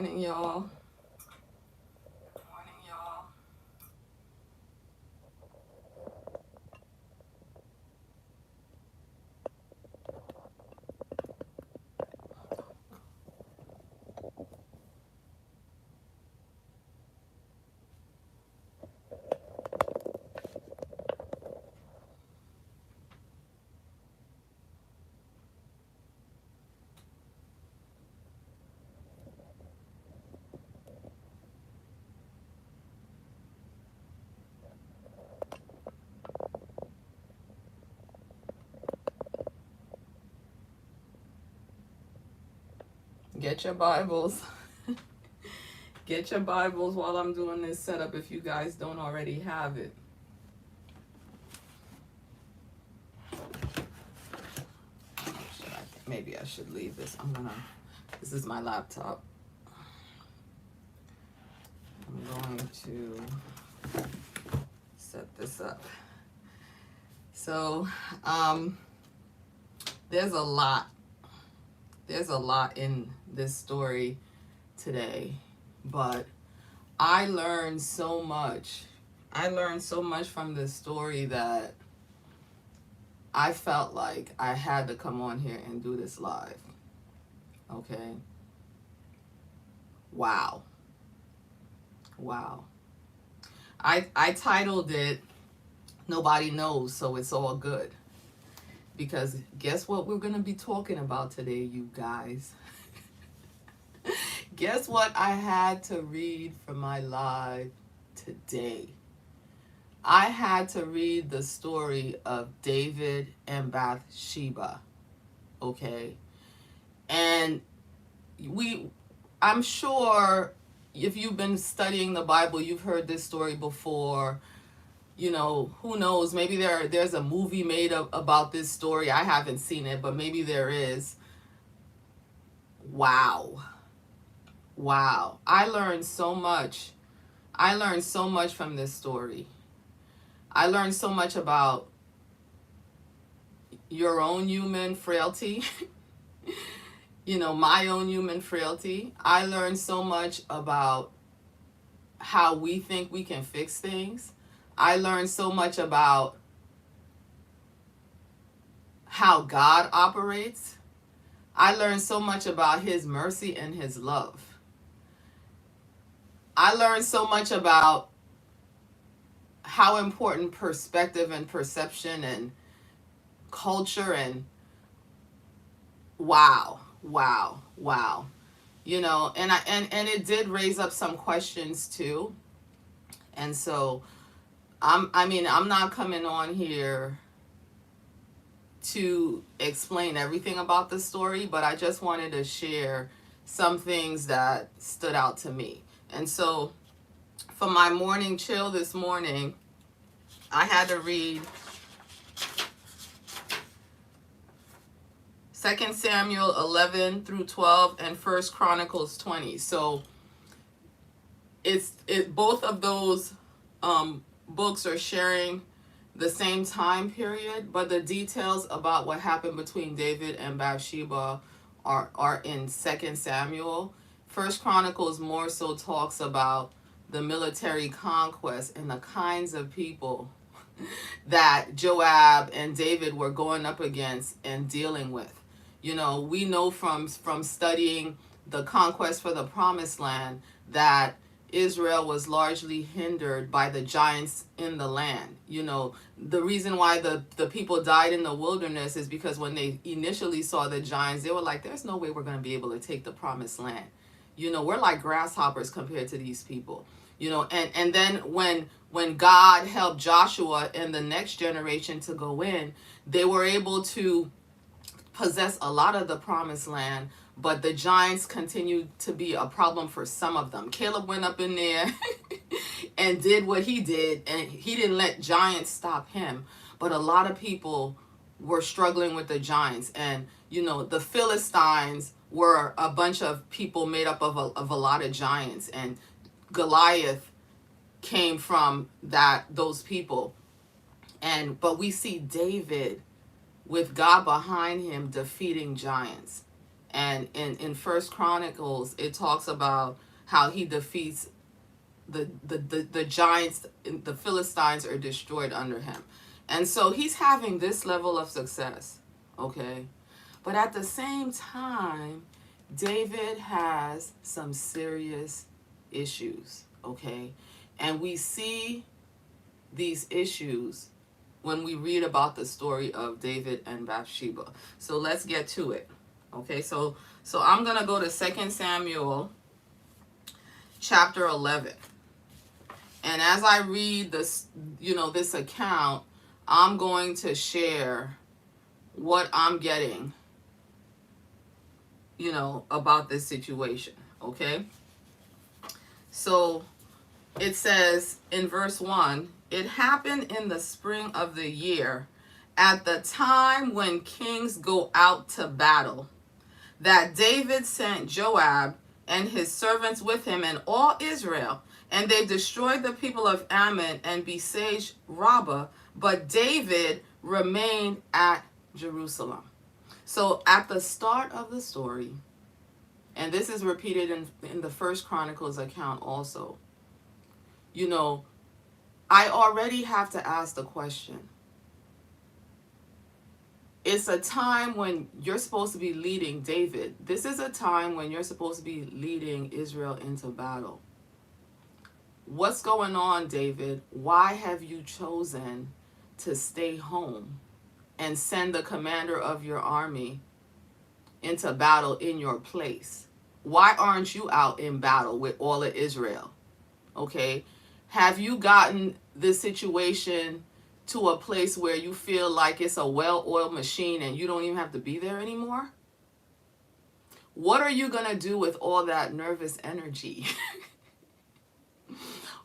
Morning, y'all. Get your Bibles. Get your Bibles while I'm doing this setup if you guys don't already have it. Maybe I should leave this. This is my laptop. I'm going to set this up. So, there's a lot. There's a lot in this story today, but I learned so much. I learned so much from this story that I felt like I had to come on here and do this live. Okay. Wow. Wow. I titled it Nobody Knows, so it's all good. Because guess what we're going to be talking about today, you guys? Guess what I had to read for my live today? I had to read the story of David and Bathsheba. Okay? And I'm sure if you've been studying the Bible, you've heard this story before. You know, who knows, maybe there's a movie made about this story. I haven't seen it, but maybe there is. Wow. I learned so much. I learned so much from this story. I learned so much about your own human frailty. You know, my own human frailty. I learned so much about how we think we can fix things. I learned so much about how God operates. I learned so much about His mercy and His love. I learned so much about how important perspective and perception and culture and wow. You know, and it did raise up some questions too. And so I'm not coming on here to explain everything about the story, but I just wanted to share some things that stood out to me. And so for my morning chill this morning, I had to read 2 Samuel 11 through 12 and 1 Chronicles 20. So both of those books are sharing the same time period, but the details about what happened between David and Bathsheba are in 2 Samuel. 1 Chronicles more so talks about the military conquest and the kinds of people that Joab and David were going up against and dealing with. You know, we know from studying the conquest for the Promised Land that Israel was largely hindered by the giants in the land. You know, the reason why the people died in the wilderness is because when they initially saw the giants, they were like, there's no way we're going to be able to take the Promised Land. You know, we're like grasshoppers compared to these people. You know, and then when God helped Joshua and the next generation to go in, they were able to possess a lot of the Promised Land, but the giants continued to be a problem for some of them. Caleb went up in there and did what he did, and he didn't let giants stop him. But a lot of people were struggling with the giants. And, you know, the Philistines were a bunch of people made up of a lot of giants. And Goliath came from those people. But we see David with God behind him defeating giants. And in First Chronicles, it talks about how he defeats the giants. The Philistines are destroyed under him. And so he's having this level of success, okay? But at the same time, David has some serious issues, okay? And we see these issues when we read about the story of David and Bathsheba. So let's get to it. Okay, so I'm going to go to 2 Samuel chapter 11. And as I read this, this account, I'm going to share what I'm getting, about this situation, okay? So it says in verse 1, it happened in the spring of the year, at the time when kings go out to battle, that David sent Joab and his servants with him and all Israel, and they destroyed the people of Ammon and besieged Rabbah, but David remained at Jerusalem. So at the start of the story, and this is repeated in the First Chronicles account also, I already have to ask the question. It's a time when you're supposed to be leading David. This is a time when you're supposed to be leading Israel into battle. What's going on, David? Why have you chosen to stay home and send the commander of your army into battle in your place? Why aren't you out in battle with all of Israel? Okay? Have you gotten this situation to a place where you feel like it's a well-oiled machine and you don't even have to be there anymore? What are you going to do with all that nervous energy?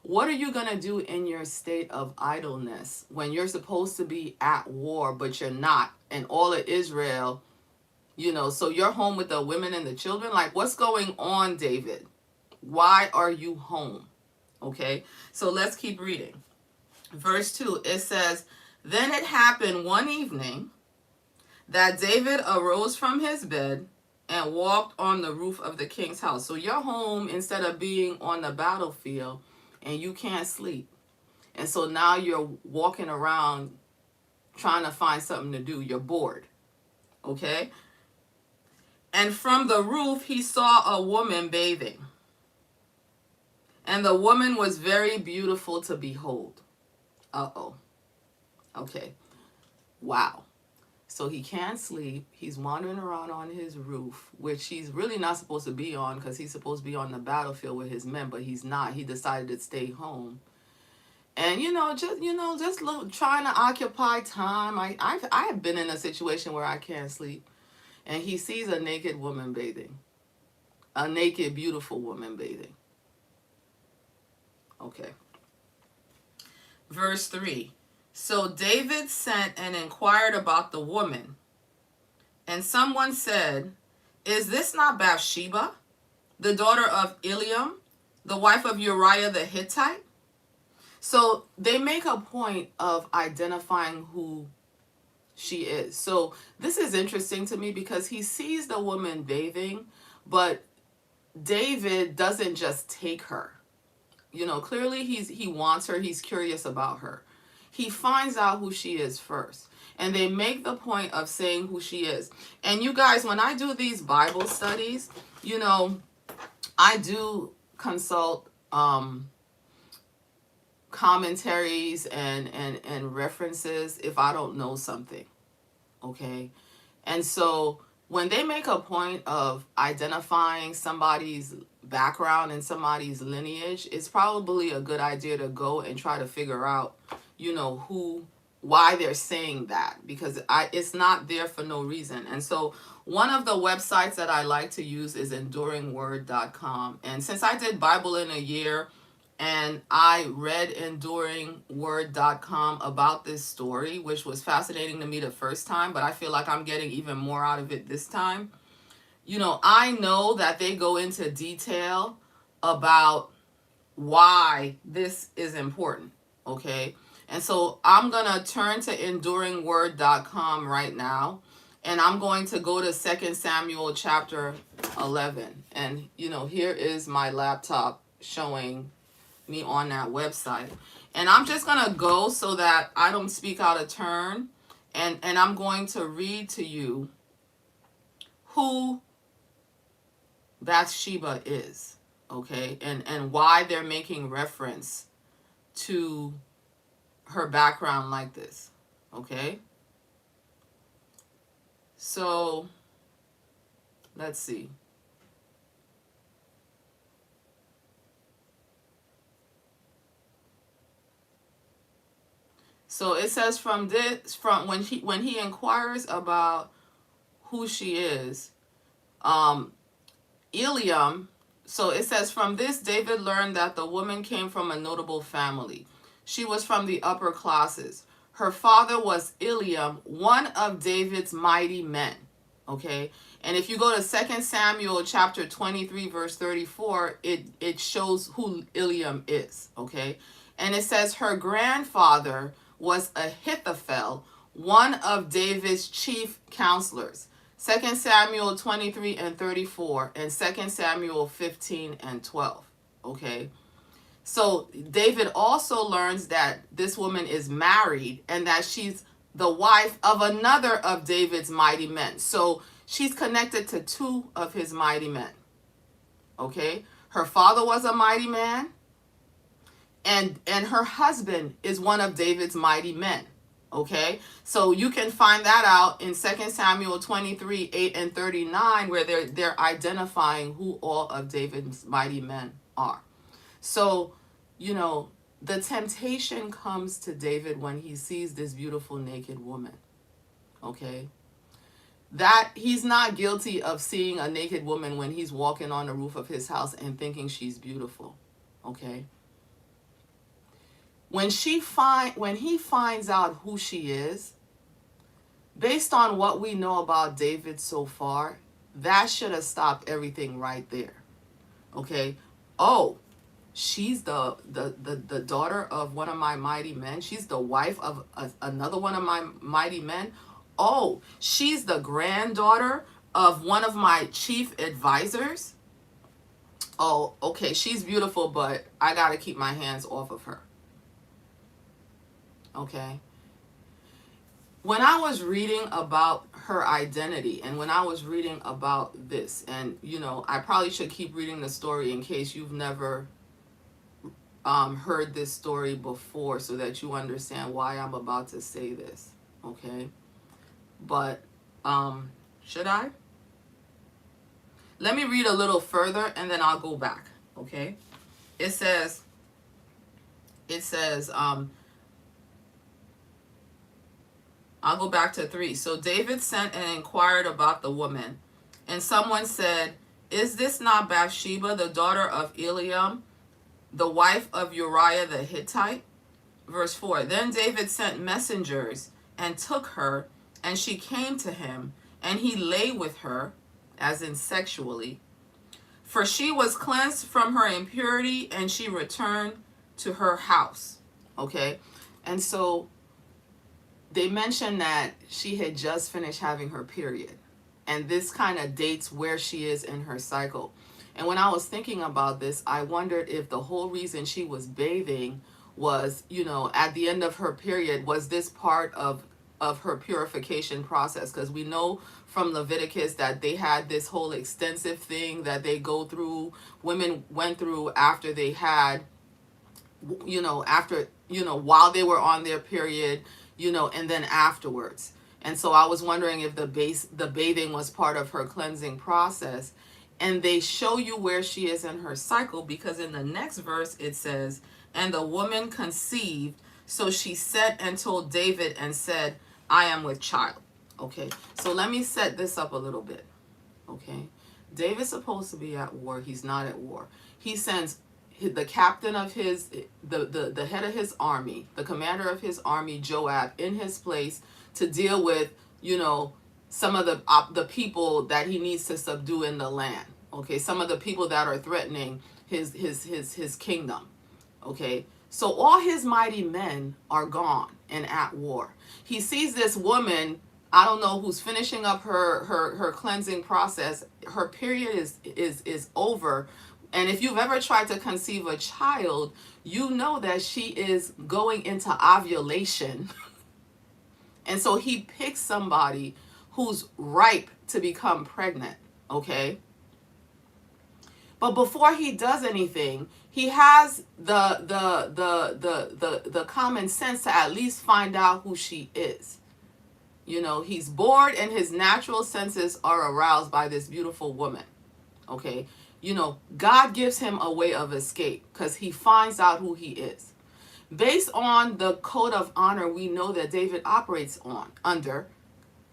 What are you going to do in your state of idleness when you're supposed to be at war, but you're not? And all of Israel, so you're home with the women and the children? Like, what's going on, David? Why are you home? Okay, so let's keep reading. Verse 2, it says, then it happened one evening that David arose from his bed and walked on the roof of the king's house. So you're home instead of being on the battlefield, and you can't sleep. And so now you're walking around trying to find something to do. You're bored. Okay? And from the roof he saw a woman bathing. And the woman was very beautiful to behold. Uh-oh. Okay. Wow. So he can't sleep. He's wandering around on his roof, which he's really not supposed to be on because he's supposed to be on the battlefield with his men, but he's not. He decided to stay home. And, just trying to occupy time. I have been in a situation where I can't sleep. And he sees a naked woman bathing. A naked, beautiful woman bathing. Okay. Verse 3. So David sent and inquired about the woman. And someone said, is this not Bathsheba, the daughter of Eliam, the wife of Uriah the Hittite? So they make a point of identifying who she is. So this is interesting to me because he sees the woman bathing, but David doesn't just take her. Clearly he wants her. He's curious about her. He finds out who she is first. And they make the point of saying who she is. And you guys, when I do these Bible studies, I do consult commentaries and references if I don't know something. Okay? And so when they make a point of identifying somebody's background and somebody's lineage, it's probably a good idea to go and try to figure out, why they're saying that, because it's not there for no reason. And so one of the websites that I like to use is enduringword.com. And since I did Bible in a year and I read enduringword.com about this story, which was fascinating to me the first time, but I feel like I'm getting even more out of it this time. I know that they go into detail about why this is important, okay? And so I'm going to turn to enduringword.com right now, And I'm going to go to 2 Samuel chapter 11. And, here is my laptop showing me on that website. And I'm just going to go so that I don't speak out of turn. And I'm going to read to you who Bathsheba is, okay? And why they're making reference to her background like this, okay? So, let's see. So it says from when he inquires about who she is, Eliam. So it says, from this David learned that the woman came from a notable family. She was from the upper classes. Her father was Eliam, one of David's mighty men. Okay, and if you go to 2 Samuel chapter 23 verse 34, it shows who Eliam is. Okay, and it says her grandfather was Ahithophel, one of David's chief counselors. 2 Samuel 23 and 34 and 2 Samuel 15 and 12. Okay. So David also learns that this woman is married and that she's the wife of another of David's mighty men. So she's connected to two of his mighty men. Okay. Her father was a mighty man, and her husband is one of David's mighty men. Okay, so you can find that out in 2 Samuel 23, 8 and 39, where they're identifying who all of David's mighty men are. So, the temptation comes to David when he sees this beautiful naked woman. Okay, that he's not guilty of seeing a naked woman when he's walking on the roof of his house and thinking she's beautiful. Okay. When he finds out who she is, based on what we know about David so far, that should have stopped everything right there. Okay. Oh, she's the daughter of one of my mighty men. She's the wife of another one of my mighty men. Oh, she's the granddaughter of one of my chief advisors. Oh, okay. She's beautiful, but I got to keep my hands off of her. Okay. When I was reading about her identity and when I was reading about this, and I probably should keep reading the story in case you've never heard this story before, so that you understand why I'm about to say this. Okay. But should I? Let me read a little further and then I'll go back. Okay. It says I'll go back to 3. So David sent and inquired about the woman. And someone said, is this not Bathsheba, the daughter of Eliam, the wife of Uriah the Hittite? Verse 4. Then David sent messengers and took her, and she came to him, and he lay with her, as in sexually. For she was cleansed from her impurity, and she returned to her house. Okay? And so they mentioned that she had just finished having her period. And this kind of dates where she is in her cycle. And when I was thinking about this, I wondered if the whole reason she was bathing was, at the end of her period, was this part of her purification process? Because we know from Leviticus that they had this whole extensive thing that they go through, women went through after they had, while they were on their period, and then afterwards. And so I was wondering if the bathing was part of her cleansing process. And they show you where she is in her cycle, because in the next verse it says, and the woman conceived, so she sent and told David and said, I am with child. Okay, so let me set this up a little bit. Okay, David's supposed to be at war. He's not at war. He sends the captain of his, the head of his army, the commander of his army, Joab, in his place to deal with, some of the people that he needs to subdue in the land. Okay, some of the people that are threatening his kingdom. Okay, so all his mighty men are gone and at war. He sees this woman I don't know who's finishing up her cleansing process. Her period is over. And if you've ever tried to conceive a child, you know that she is going into ovulation. And so he picks somebody who's ripe to become pregnant, okay? But before he does anything, he has the common sense to at least find out who she is. You know, he's bored and his natural senses are aroused by this beautiful woman. Okay? You know, God gives him a way of escape because he finds out who he is. Based on the code of honor we know that David operates under.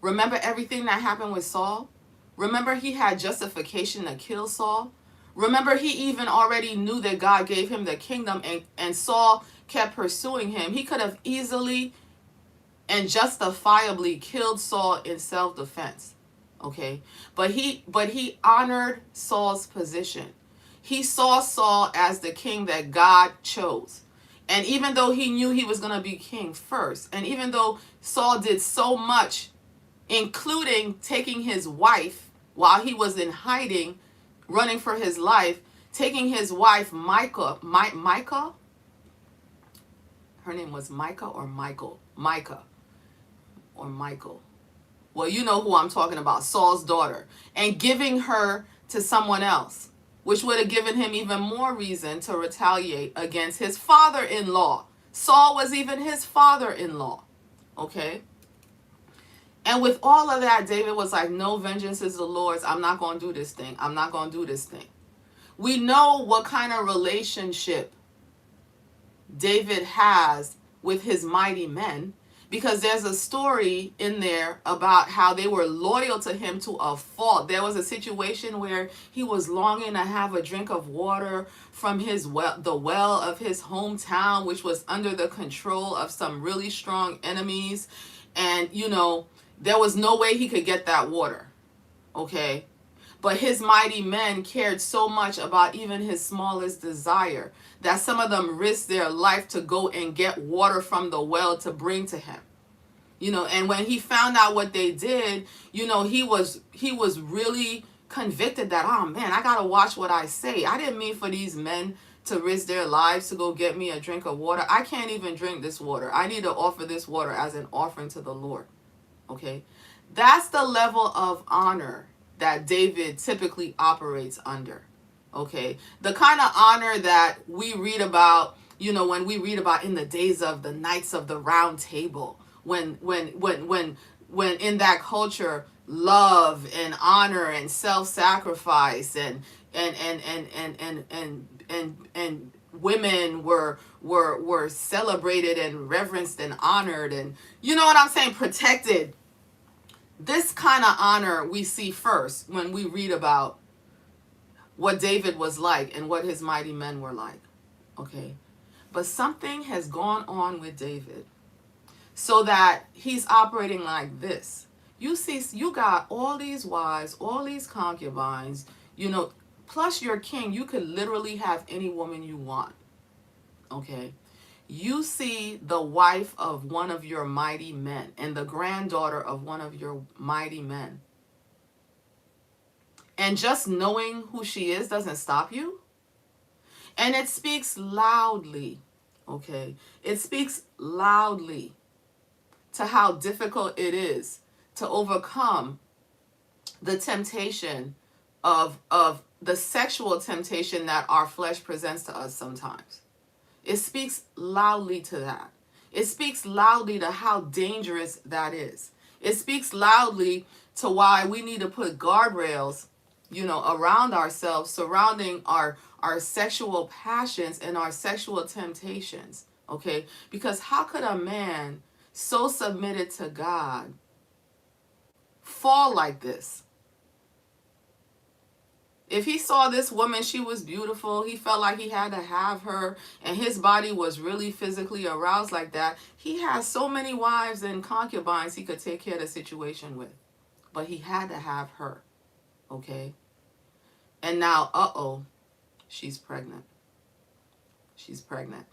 Remember everything that happened with Saul? Remember he had justification to kill Saul? Remember he even already knew that God gave him the kingdom, and Saul kept pursuing him. He could have easily and justifiably killed Saul in self-defense. Okay? But he honored Saul's position. He saw Saul as the king that God chose. And even though he knew he was going to be king first, and even though Saul did so much, including taking his wife while he was in hiding, running for his life, taking his wife Micah, her name was Micah or Michael? Micah or Michael. Well, you know who I'm talking about, Saul's daughter, and giving her to someone else, which would have given him even more reason to retaliate against his father-in-law. Saul was even his father-in-law, okay? And with all of that, David was like, no, vengeance is the Lord's. I'm not going to do this thing. I'm not going to do this thing. We know what kind of relationship David has with his mighty men, because there's a story in there about how they were loyal to him to a fault. There was a situation where he was longing to have a drink of water from the well of his hometown, which was under the control of some really strong enemies. And, you know, there was no way he could get that water, okay? But his mighty men cared so much about even his smallest desire that some of them risked their life to go and get water from the well to bring to him. You know, and when he found out what they did, you know, he was really convicted that, oh man, I got to watch what I say. I didn't mean for these men to risk their lives to go get me a drink of water. I can't even drink this water. I need to offer this water as an offering to the Lord. Okay? That's the level of honor that David typically operates under. Okay? The kind of honor that we read about, you know, when we read about in the days of the Knights of the Round Table, when in that culture, love and honor and self-sacrifice and women were celebrated and reverenced and honored, and you know what I'm saying, protected. This kind of honor we see first when we read about what David was like and what his mighty men were like. Okay? But something has gone on with David so that he's operating like this. You see, you got all these wives, all these concubines, you know, plus your king. You could literally have any woman you want. Okay? You see the wife of one of your mighty men and the granddaughter of one of your mighty men. And just knowing who she is doesn't stop you. And it speaks loudly, okay? It speaks loudly to how difficult it is to overcome the temptation of the sexual temptation that our flesh presents to us sometimes. It speaks loudly to that. It speaks loudly to how dangerous that is. It speaks loudly to why we need to put guardrails, you know, around ourselves, surrounding our sexual passions and our sexual temptations, okay? Because how could a man so submitted to God fall like this? If he saw this woman, she was beautiful, he felt like he had to have her, and his body was really physically aroused like that, he has so many wives and concubines he could take care of the situation with. But he had to have her, okay? And now, she's pregnant. She's pregnant.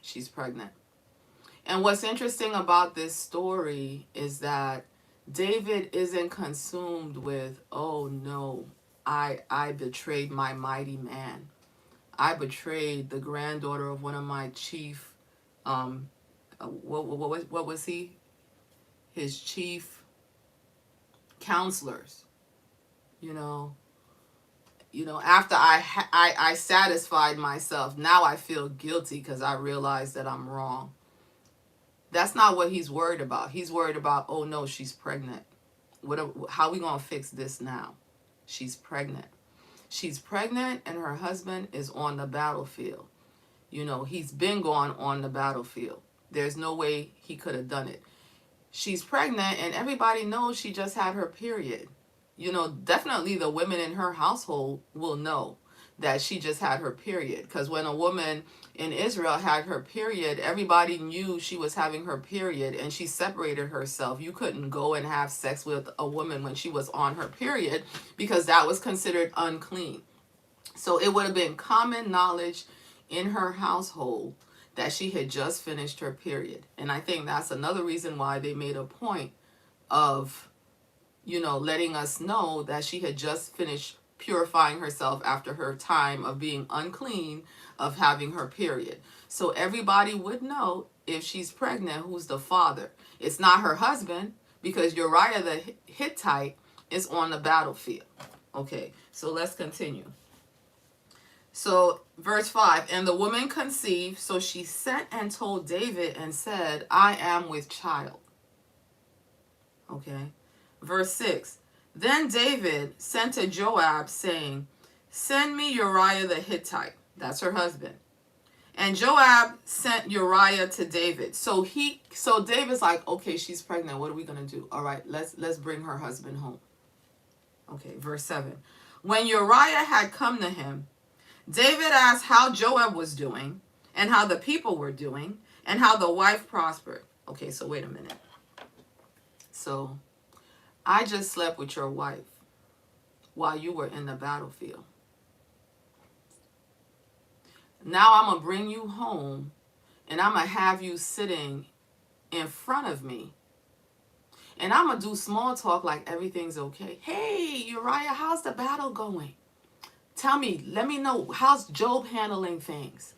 She's pregnant. And what's interesting about this story is that David isn't consumed with, oh no, I betrayed my mighty man. I betrayed the granddaughter of one of my chief, what was he? His chief counselors. You know, after I satisfied myself, now I feel guilty because I realized that I'm wrong. That's not what he's worried about. He's worried about, oh no, she's pregnant. How are we gonna fix this now? She's pregnant. She's pregnant and her husband is on the battlefield. He's been gone on the battlefield. There's no way he could have done it. She's pregnant and everybody knows she just had her period. Definitely the women in her household will know that she just had her period. Because when a woman in Israel had her period, everybody knew she was having her period and she separated herself. You couldn't go and have sex with a woman when she was on her period because that was considered unclean. So it would have been common knowledge in her household that she had just finished her period. And I think that's another reason why they made a point of, letting us know that she had just finished purifying herself after her time of being unclean, of having her period. So everybody would know if she's pregnant, who's the father. It's not her husband because Uriah the Hittite is on the battlefield. Okay, so let's continue. So verse 5, and the woman conceived, so she sent and told David and said, I am with child. Okay. Verse 6, then David sent to Joab saying, send me Uriah the Hittite. That's her husband. And Joab sent Uriah to David. So David's like, okay, she's pregnant. What are we going to do? All right, let's bring her husband home. Okay, verse 7. When Uriah had come to him, David asked how Joab was doing and how the people were doing and how the wife prospered. Okay, so wait a minute. So I just slept with your wife while you were in the battlefield. Now I'm going to bring you home and I'm going to have you sitting in front of me. And I'm going to do small talk like everything's okay. Hey, Uriah, how's the battle going? Tell me, let me know, how's Job handling things?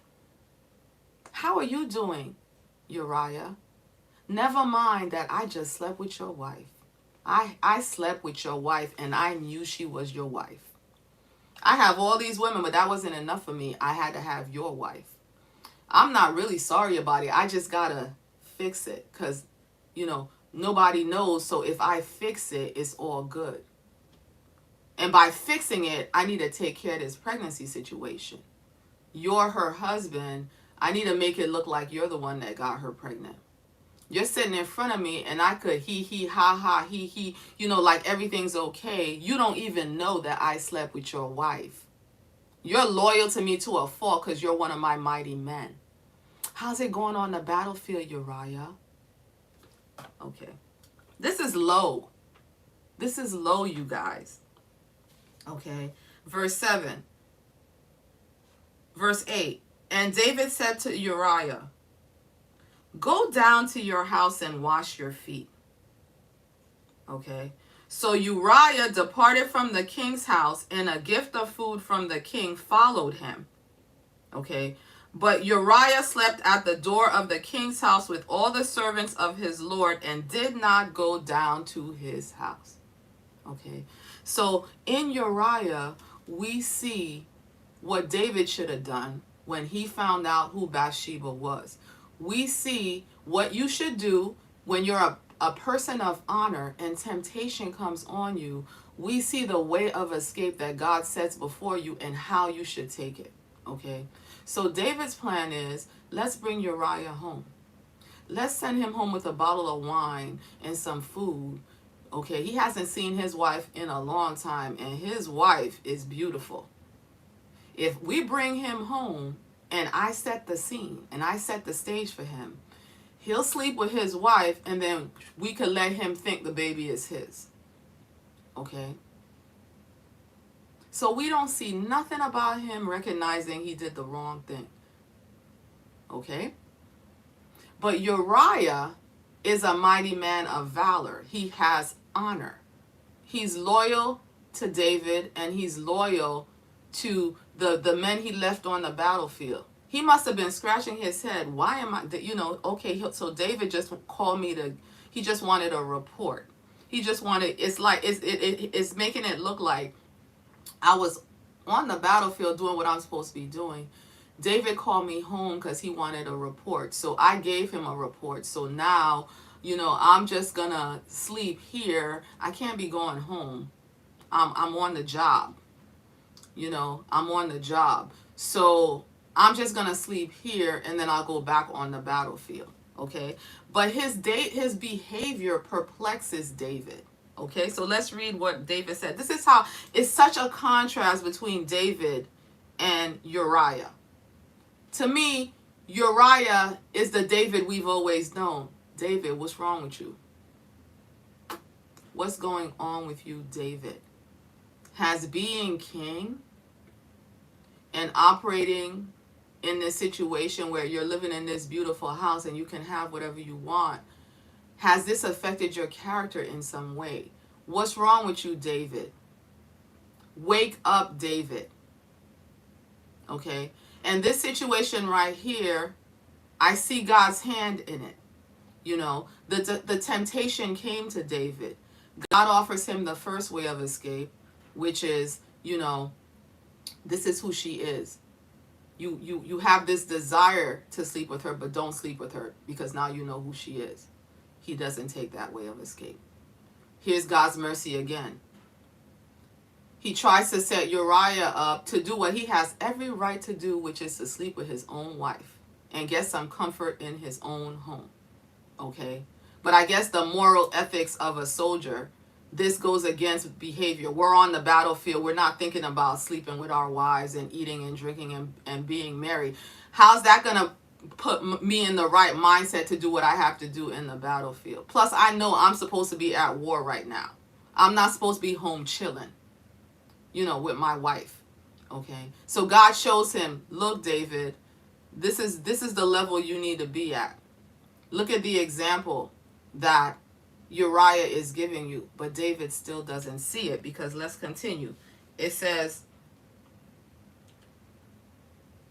How are you doing, Uriah? Never mind that I just slept with your wife. I slept with your wife and I knew she was your wife. I have all these women, but that wasn't enough for me. I had to have your wife. I'm not really sorry about it. I just gotta fix it because, nobody knows. So if I fix it, it's all good. And by fixing it, I need to take care of this pregnancy situation. You're her husband. I need to make it look like you're the one that got her pregnant. You're sitting in front of me and I could he, ha, ha, he, like everything's okay. You don't even know that I slept with your wife. You're loyal to me to a fault because you're one of my mighty men. How's it going on the battlefield, Uriah? Okay. This is low. This is low, you guys. Okay. Verse 7. Verse 8. And David said to Uriah, go down to your house and wash your feet. Okay. So Uriah departed from the king's house, and a gift of food from the king followed him. Okay. But Uriah slept at the door of the king's house with all the servants of his lord and did not go down to his house. Okay. So in Uriah, we see what David should have done when he found out who Bathsheba was. We see what you should do when you're a person of honor and temptation comes on you. We see the way of escape that God sets before you and how you should take it. Okay. So David's plan is, let's bring Uriah home. Let's send him home with a bottle of wine and some food. Okay. He hasn't seen his wife in a long time and his wife is beautiful. If we bring him home and I set the scene and I set the stage for him, he'll sleep with his wife and then we could let him think the baby is his. Okay. So we don't see nothing about him recognizing he did the wrong thing. Okay. But Uriah is a mighty man of valor. He has honor. He's loyal to David, and he's loyal to the men he left on the battlefield. He must have been scratching his head. Why am I, okay, so David just called me he just wanted a report. He just wanted, it's making it look like I was on the battlefield doing what I'm supposed to be doing. David called me home because he wanted a report. So I gave him a report. So now, I'm just going to sleep here. I can't be going home. I'm on the job. I'm on the job. So I'm just going to sleep here, and then I'll go back on the battlefield. Okay. But his behavior perplexes David. Okay. So let's read what David said. This is how it's such a contrast between David and Uriah. To me, Uriah is the David we've always known. David, what's wrong with you? What's going on with you, David? Has being king and operating in this situation where you're living in this beautiful house and you can have whatever you want, has this affected your character in some way? What's wrong with you, David? Wake up, David. Okay? And this situation right here, I see God's hand in it. The temptation came to David. God offers him the first way of escape, which is, this is who she is. You have this desire to sleep with her, but don't sleep with her because now you know who she is. He doesn't take that way of escape. Here's God's mercy again. He tries to set Uriah up to do what he has every right to do, which is to sleep with his own wife and get some comfort in his own home. Okay? But I guess the moral ethics of a soldier, this goes against behavior. We're on the battlefield. We're not thinking about sleeping with our wives and eating and drinking and being married. How's that going to put me in the right mindset to do what I have to do in the battlefield? Plus, I know I'm supposed to be at war right now. I'm not supposed to be home chilling, with my wife. Okay? So God shows him, look, David, this is the level you need to be at. Look at the example that Uriah is giving you, but David still doesn't see it, because let's continue. It says,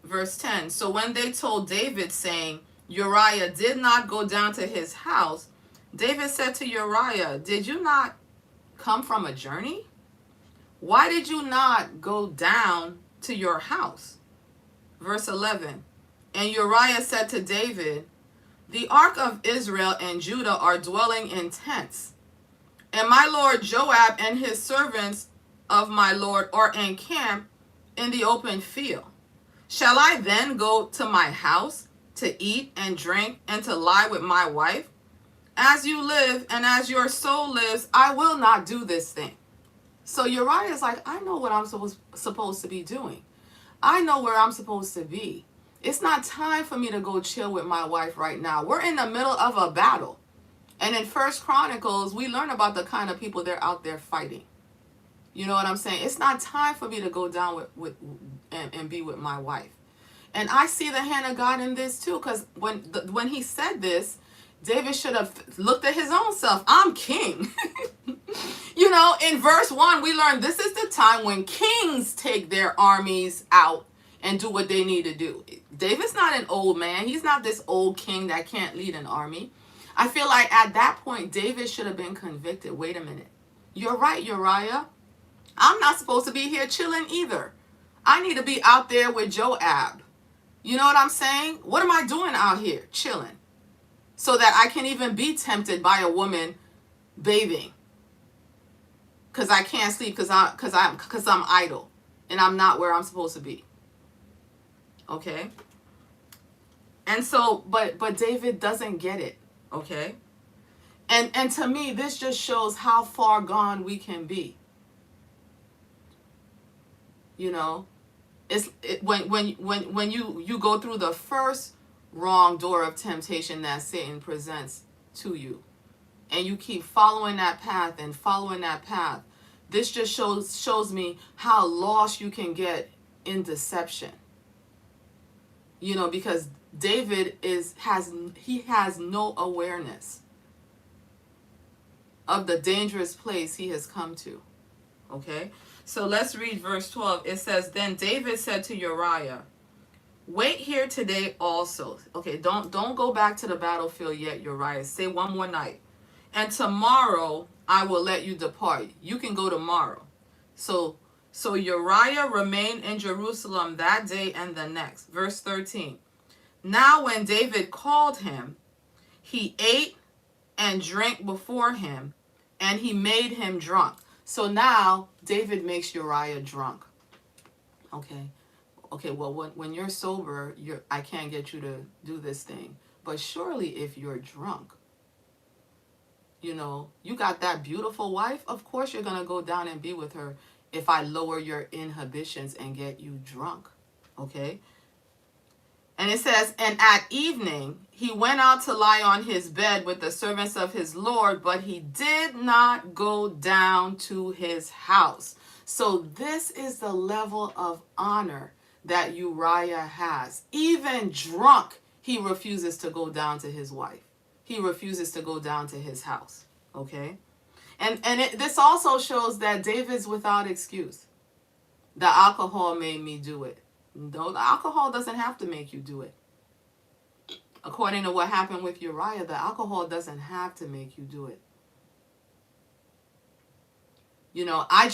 verse 10, so when they told David, saying, Uriah did not go down to his house, David said to Uriah, did you not come from a journey? Why did you not go down to your house? Verse 11, and Uriah said to David, the ark of Israel and Judah are dwelling in tents, and my lord Joab and his servants of my lord are encamped in the open field. Shall I then go to my house to eat and drink and to lie with my wife? As you live and as your soul lives, I will not do this thing. So Uriah is like, I know what I'm supposed to be doing. I know where I'm supposed to be. It's not time for me to go chill with my wife right now. We're in the middle of a battle. And in First Chronicles, we learn about the kind of people they're out there fighting. You know what I'm saying? It's not time for me to go down and be with my wife. And I see the hand of God in this too, because when he said this, David should have looked at his own self. I'm king. In verse 1, we learn this is the time when kings take their armies out and do what they need to do. David's not an old man. He's not this old king that can't lead an army. I feel like at that point, David should have been convicted. Wait a minute. You're right, Uriah. I'm not supposed to be here chilling either. I need to be out there with Joab. You know what I'm saying? What am I doing out here chilling? So that I can even be tempted by a woman bathing. Because I can't sleep because I'm idle. And I'm not where I'm supposed to be. Okay? And so, but David doesn't get it. Okay? And to me, this just shows how far gone we can be. When you go through the first wrong door of temptation that Satan presents to you, and you keep following that path and following that path, this just shows me how lost you can get in deception. Because David has no awareness of the dangerous place he has come to. Okay? So let's read verse 12. It says, "Then David said to Uriah, 'Wait here today also.'" Okay, don't go back to the battlefield yet, Uriah. Stay one more night. "And tomorrow I will let you depart. You can go tomorrow." So Uriah remained in Jerusalem that day and the next. Verse 13. "Now when David called him, he ate and drank before him, and he made him drunk." So now David makes Uriah drunk. Okay. Okay, well, when you're sober, I can't get you to do this thing. But surely if you're drunk, you got that beautiful wife, of course you're going to go down and be with her if I lower your inhibitions and get you drunk. Okay? And it says, "And at evening he went out to lie on his bed with the servants of his Lord, but he did not go down to his house." So this is the level of honor that Uriah has. Even drunk, he refuses to go down to his wife. He refuses to go down to his house. Okay? And this also shows that David's without excuse. The alcohol made me do it. No, the alcohol doesn't have to make you do it. According to what happened with Uriah, the alcohol doesn't have to make you do it. I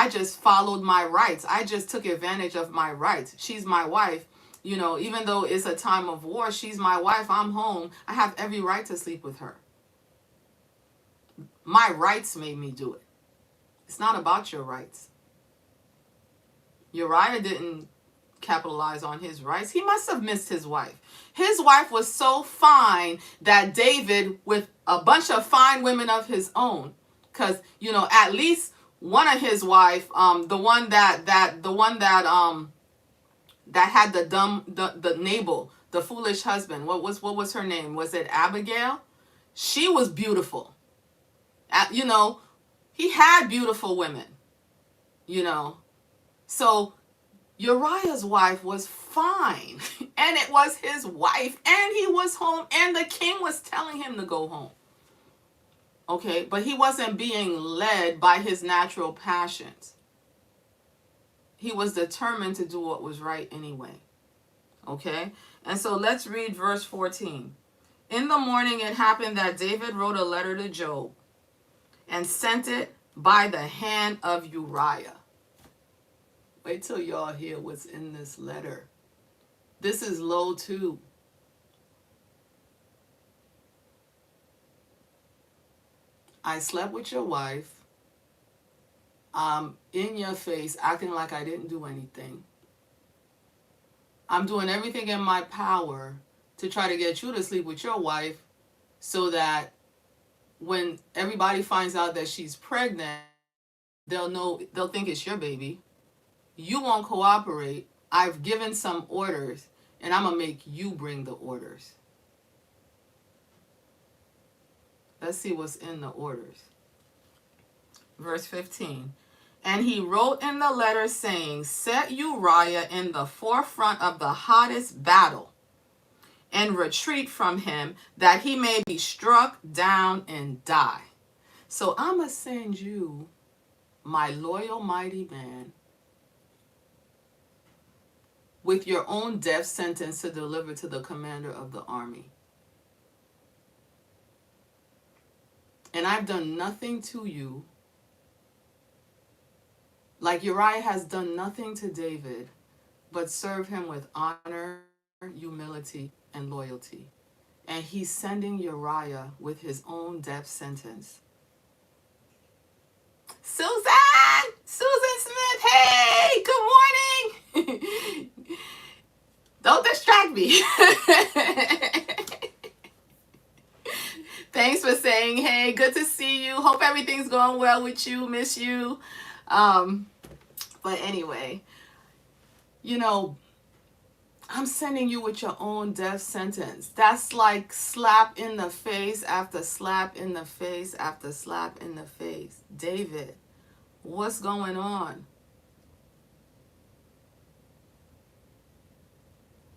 just followed my rights. I just took advantage of my rights. She's my wife. Even though it's a time of war, she's my wife. I'm home. I have every right to sleep with her. My rights made me do it. It's not about your rights. Uriah didn't capitalize on his rights. He must have missed his wife. His wife was so fine that David, with a bunch of fine women of his own, because at least one of his wife, the one that had the Nabal, the foolish husband. What was her name? Was it Abigail? She was beautiful. He had beautiful women. So Uriah's wife was fine, and it was his wife, and he was home, and the king was telling him to go home. Okay, but he wasn't being led by his natural passions. He was determined to do what was right anyway. Okay, and so let's read verse 14. "In the morning it happened that David wrote a letter to Joab and sent it by the hand of Uriah." Wait till y'all hear what's in this letter. This is low too. "I slept with your wife. I'm in your face acting like I didn't do anything. I'm doing everything in my power to try to get you to sleep with your wife so that when everybody finds out that she's pregnant, they'll think it's your baby. You won't cooperate. I've given some orders, and I'm going to make you bring the orders." Let's see what's in the orders. Verse 15. "And he wrote in the letter saying, 'Set Uriah in the forefront of the hottest battle, and retreat from him, that he may be struck down and die.' So I'm going to send you, my loyal, mighty man, with your own death sentence to deliver to the commander of the army. And I've done nothing to you, like Uriah has done nothing to David, but serve him with honor, humility, and loyalty. And he's sending Uriah with his own death sentence." Susan Smith, hey, good morning. Don't distract me. Thanks for saying, hey, good to see you. Hope everything's going well with you. Miss you. But anyway, I'm sending you with your own death sentence. That's like slap in the face after slap in the face after slap in the face. David, what's going on?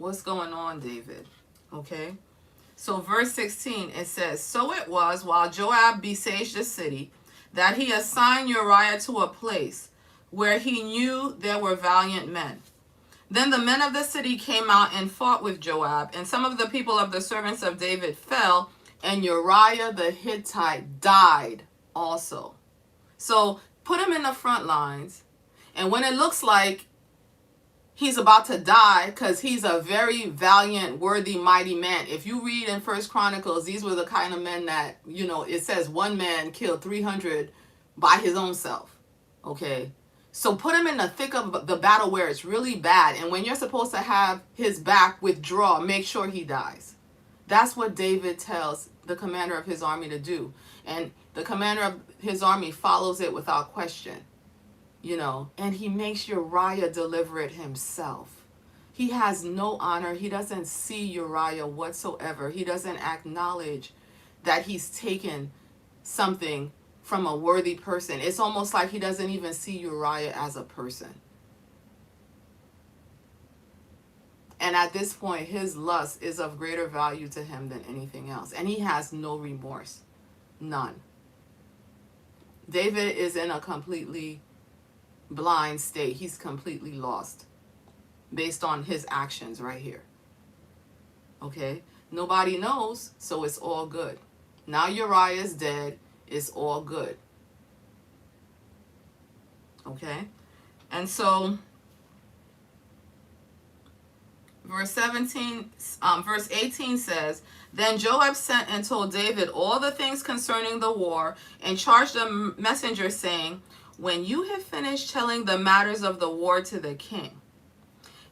What's going on, David? Okay. So verse 16, it says, so it was while Joab besieged the city that he assigned Uriah to a place where he knew there were valiant men. Then the men of the city came out and fought with Joab, and some of the people of the servants of David fell, and Uriah the Hittite died also. So put him in the front lines, and when it looks like he's about to die, because he's a very valiant, worthy, mighty man. If you read in First Chronicles, these were the kind of men that, it says one man killed 300 by his own self. Okay. So put him in the thick of the battle where it's really bad. And when you're supposed to have his back, withdraw, make sure he dies. That's what David tells the commander of his army to do. And the commander of his army follows it without question. And he makes Uriah deliver it himself. He has no honor. He doesn't see Uriah whatsoever. He doesn't acknowledge that he's taken something from a worthy person. It's almost like he doesn't even see Uriah as a person. And at this point, his lust is of greater value to him than anything else. And he has no remorse. None. David is in a completely blind state. He's completely lost based on his actions right here. Okay? Nobody knows, so it's all good. Now Uriah is dead. It's all good. Okay? And so verse 18 says, then Joab sent and told David all the things concerning the war, and charged the messenger, saying, when you have finished telling the matters of the war to the king,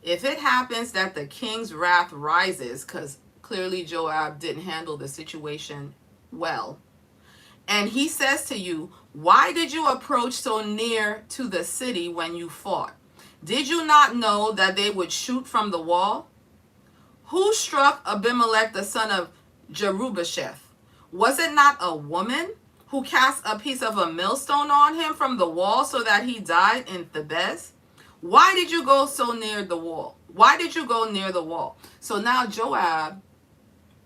if it happens that the king's wrath rises, because clearly Joab didn't handle the situation well, and he says to you, why did you approach so near to the city when you fought? Did you not know that they would shoot from the wall? Who struck Abimelech the son of Jerubbesheth? Was it not a woman who cast a piece of a millstone on him from the wall so that he died in Thebez? Why did you go so near the wall? Why did you go near the wall? So now Joab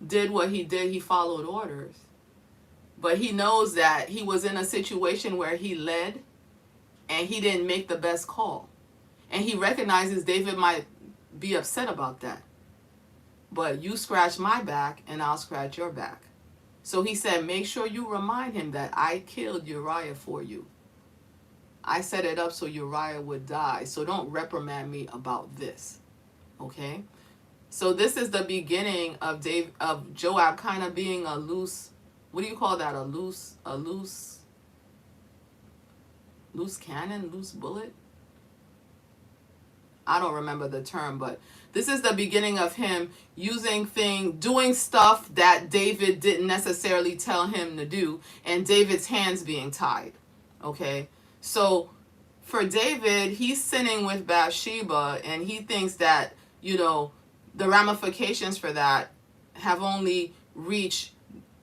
did what he did. He followed orders. But he knows that he was in a situation where he led and he didn't make the best call. And he recognizes David might be upset about that. But you scratch my back and I'll scratch your back. So he said, make sure you remind him that I killed Uriah for you. I set it up so Uriah would die. So don't reprimand me about this. Okay? So this is the beginning of Joab kind of being a loose, what do you call that? A loose cannon, loose bullet? I don't remember the term, but this is the beginning of him doing stuff that David didn't necessarily tell him to do, and David's hands being tied. Okay? So for David, he's sinning with Bathsheba, and he thinks that, the ramifications for that have only reached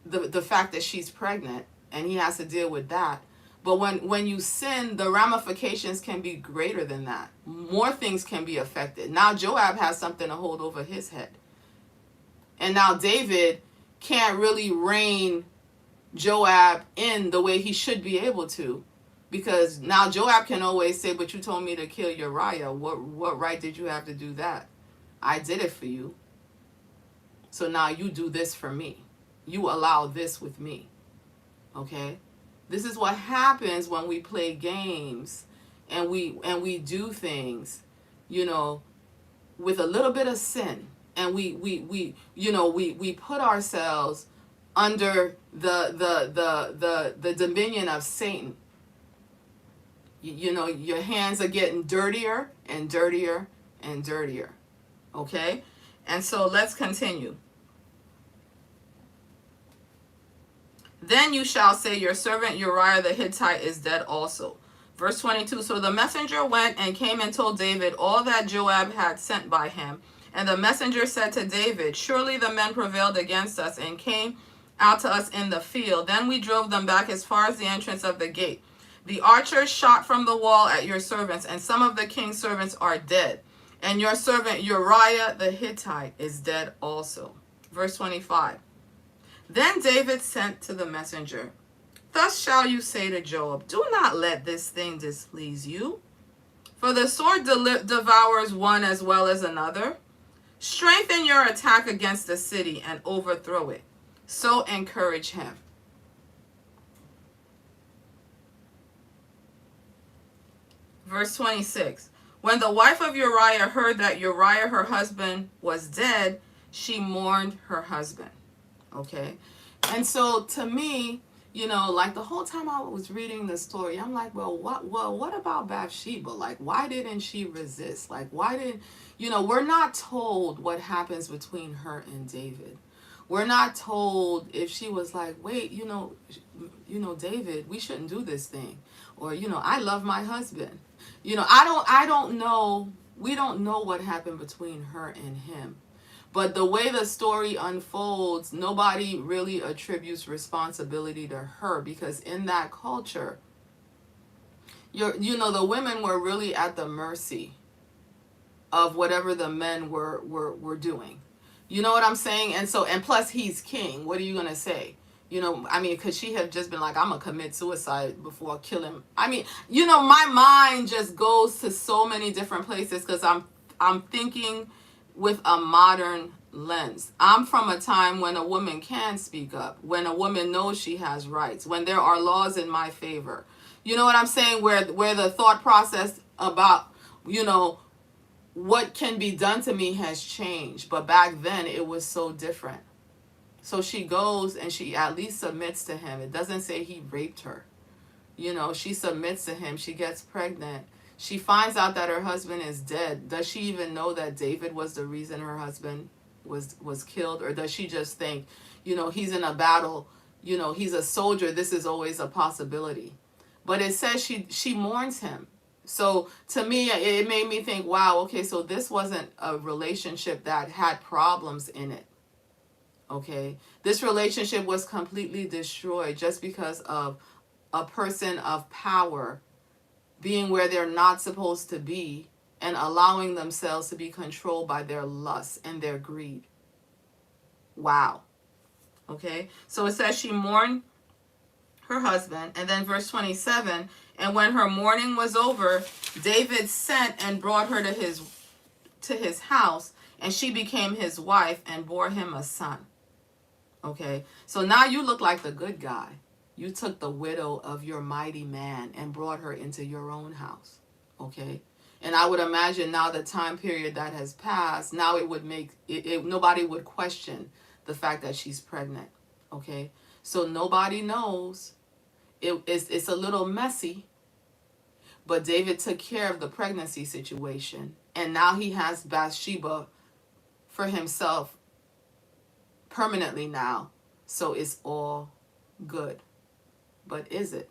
the fact that she's pregnant, and he has to deal with that. But when you sin, the ramifications can be greater than that. More things can be affected. Now Joab has something to hold over his head. And now David can't really rein Joab in the way he should be able to. Because now Joab can always say, but you told me to kill Uriah. What right did you have to do that? I did it for you. So now you do this for me. You allow this with me. Okay? This is what happens when we play games and we do things, with a little bit of sin, and we put ourselves under the dominion of Satan. Your hands are getting dirtier and dirtier and dirtier. Okay? And so let's continue. Then you shall say, your servant Uriah the Hittite is dead also. Verse 22, so the messenger went and came and told David all that Joab had sent by him. And the messenger said to David, surely the men prevailed against us and came out to us in the field. Then we drove them back as far as the entrance of the gate. The archers shot from the wall at your servants, and some of the king's servants are dead. And your servant Uriah the Hittite is dead also. Verse 25. Then David sent to the messenger, thus shall you say to Joab, do not let this thing displease you, for the sword devours one as well as another. Strengthen your attack against the city and overthrow it. So encourage him. Verse 26. When the wife of Uriah heard that Uriah, her husband, was dead, she mourned her husband. Okay? And so to me, you know, like the whole time I was reading the story, I'm like, well, what about Bathsheba? Like, why didn't she resist? Like, why didn't, you know, we're not told what happens between her and David. We're not told if she was like, wait, you know, David, we shouldn't do this thing. Or, you know, I love my husband. You know, I don't know. We don't know what happened between her and him. But the way the story unfolds, nobody really attributes responsibility to her, because in that culture, the women were really at the mercy of whatever the men were doing. You know what I'm saying? And plus he's king. What are you going to say? You know, I mean, could she have just been like, I'm going to commit suicide before I kill him? I mean, you know, my mind just goes to so many different places because I'm thinking with a modern lens. I'm from a time when a woman can speak up, when a woman knows she has rights, when there are laws in my favor. You know what I'm saying? Where the thought process about, you know, what can be done to me has changed. But back then it was so different. So she goes and she at least submits to him. It doesn't say he raped her. You know, she submits to him. She gets pregnant. She finds out that her husband is dead. Does she even know that David was the reason her husband was killed? Or does she just think, you know, he's in a battle, you know, he's a soldier, this is always a possibility. But it says she mourns him. So to me, it made me think, wow, okay, so this wasn't a relationship that had problems in it. Okay, this relationship was completely destroyed just because of a person of power being where they're not supposed to be and allowing themselves to be controlled by their lust and their greed. Wow. Okay, so it says she mourned her husband, and then verse 27, and when her mourning was over, David sent and brought her to his house, and she became his wife and bore him a son. Okay, so now you look like the good guy. You took the widow of your mighty man and brought her into your own house. Okay, and I would imagine now the time period that has passed, now it would make it nobody would question the fact that she's pregnant. Okay, so nobody knows. It's a little messy, but David took care of the pregnancy situation, and now he has Bathsheba for himself permanently now. So it's all good. But is it?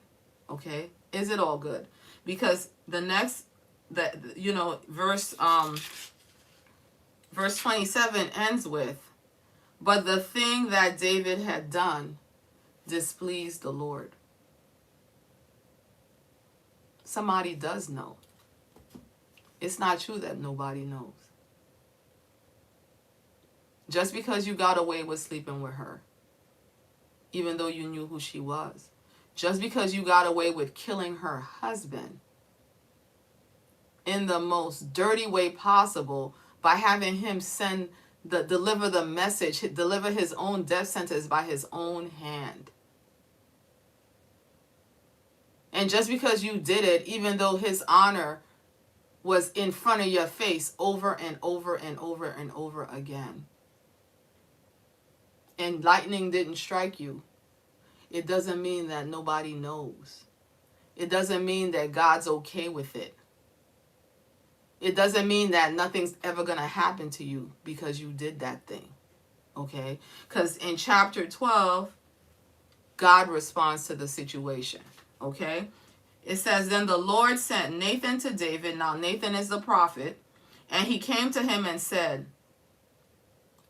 Okay? Is it all good? Because the next, verse 27 ends with, but the thing that David had done displeased the Lord. Somebody does know. It's not true that nobody knows. Just because you got away with sleeping with her, even though you knew who she was. Just because you got away with killing her husband in the most dirty way possible by having him deliver the message, deliver his own death sentence by his own hand. And just because you did it, even though his honor was in front of your face over and over and over and over again, and lightning didn't strike you, it doesn't mean that nobody knows. It doesn't mean that God's okay with it. It doesn't mean that nothing's ever going to happen to you because you did that thing. Okay? Because in chapter 12, God responds to the situation. Okay? It says, then the Lord sent Nathan to David. Now Nathan is the prophet. And he came to him and said,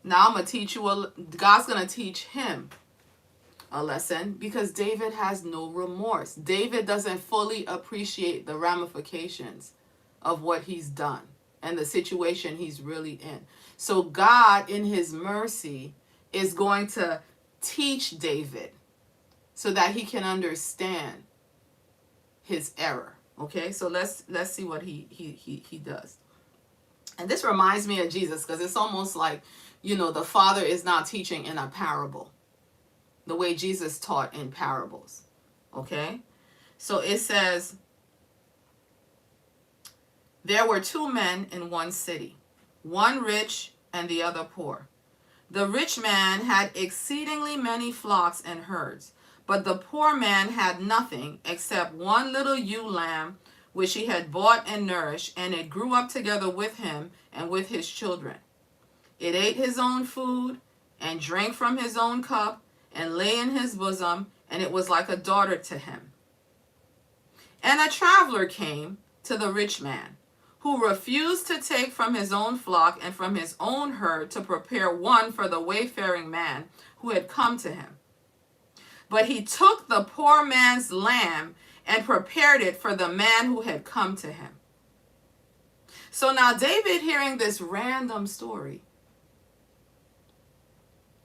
now I'm going to teach you, God's going to teach him a lesson, because David has no remorse. David doesn't fully appreciate the ramifications of what he's done. and the situation he's really in. So God, in his mercy, is going to teach David so that he can understand his error. Okay, so let's see what he does. And this reminds me of Jesus, because it's almost like, the Father is now teaching in a parable, the way Jesus taught in parables. Okay, so it says, there were two men in one city, one rich and the other poor. The rich man had exceedingly many flocks and herds, but the poor man had nothing except one little ewe lamb, which he had bought and nourished, and it grew up together with him and with his children. It ate his own food and drank from his own cup and lay in his bosom, and it was like a daughter to him. And a traveler came to the rich man, who refused to take from his own flock and from his own herd to prepare one for the wayfaring man who had come to him. But he took the poor man's lamb and prepared it for the man who had come to him. So now David, hearing this random story,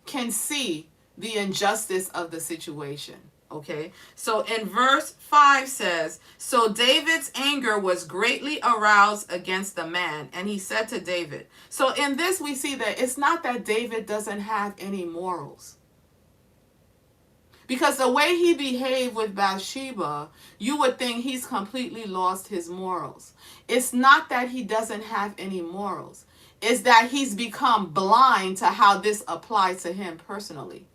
can see the injustice of the situation. Okay, so in verse 5 says, so David's anger was greatly aroused against the man, and he said to David. So in this we see that it's not that David doesn't have any morals. Because the way he behaved with Bathsheba, you would think he's completely lost his morals. It's not that he doesn't have any morals. It's that he's become blind to how this applies to him personally.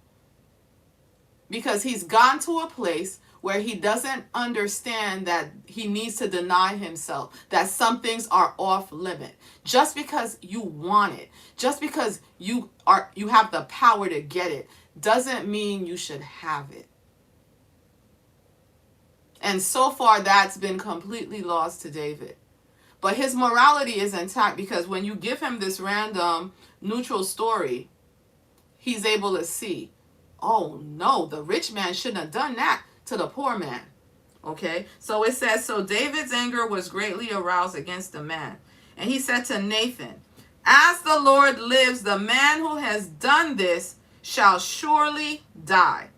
Because he's gone to a place where he doesn't understand that he needs to deny himself, that some things are off limit. Just because you want it, just because you have the power to get it, doesn't mean you should have it. And so far that's been completely lost to David. But his morality is intact, because when you give him this random neutral story, he's able to see, oh no, the rich man shouldn't have done that to the poor man. Okay, so it says, so David's anger was greatly aroused against the man. And he said to Nathan, as the Lord lives, the man who has done this shall surely die.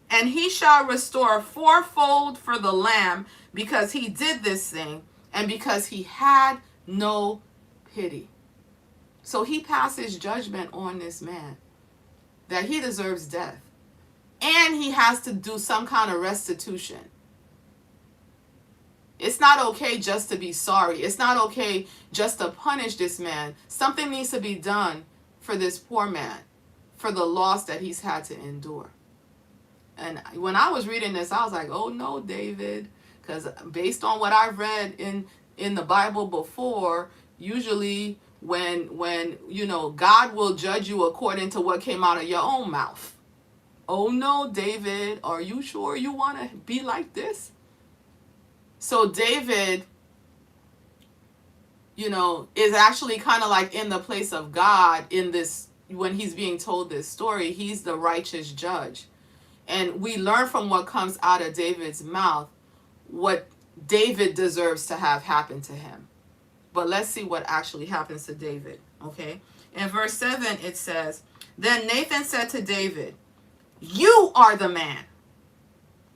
And he shall restore fourfold for the lamb, because he did this thing, and because he had no pity. So he passes judgment on this man, that he deserves death. And he has to do some kind of restitution. It's not okay just to be sorry. It's not okay just to punish this man. Something needs to be done for this poor man, for the loss that he's had to endure. And when I was reading this, I was like, oh no, David. Because based on what I've read in the Bible before, usually when God will judge you according to what came out of your own mouth. Oh no, David, are you sure you want to be like this? So David, is actually kind of like in the place of God in this, when he's being told this story. He's the righteous judge. And we learn from what comes out of David's mouth what David deserves to have happen to him. But let's see what actually happens to David. Okay. In verse 7 it says, then Nathan said to David, you are the man.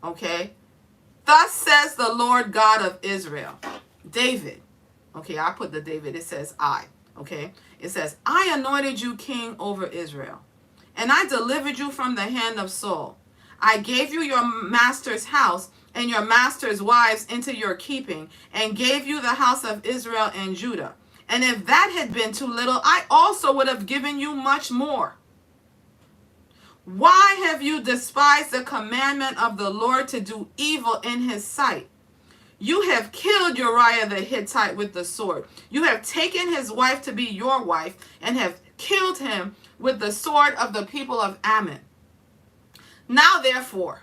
Okay. Thus says the Lord God of Israel. David. Okay, I put the David. It says I. Okay. It says, I anointed you king over Israel, and I delivered you from the hand of Saul. I gave you your master's house and your master's wives into your keeping, and gave you the house of Israel and Judah. And if that had been too little, I also would have given you much more. Why have you despised the commandment of the Lord to do evil in his sight? You have killed Uriah the Hittite with the sword. You have taken his wife to be your wife, and have killed him with the sword of the people of Ammon. Now therefore,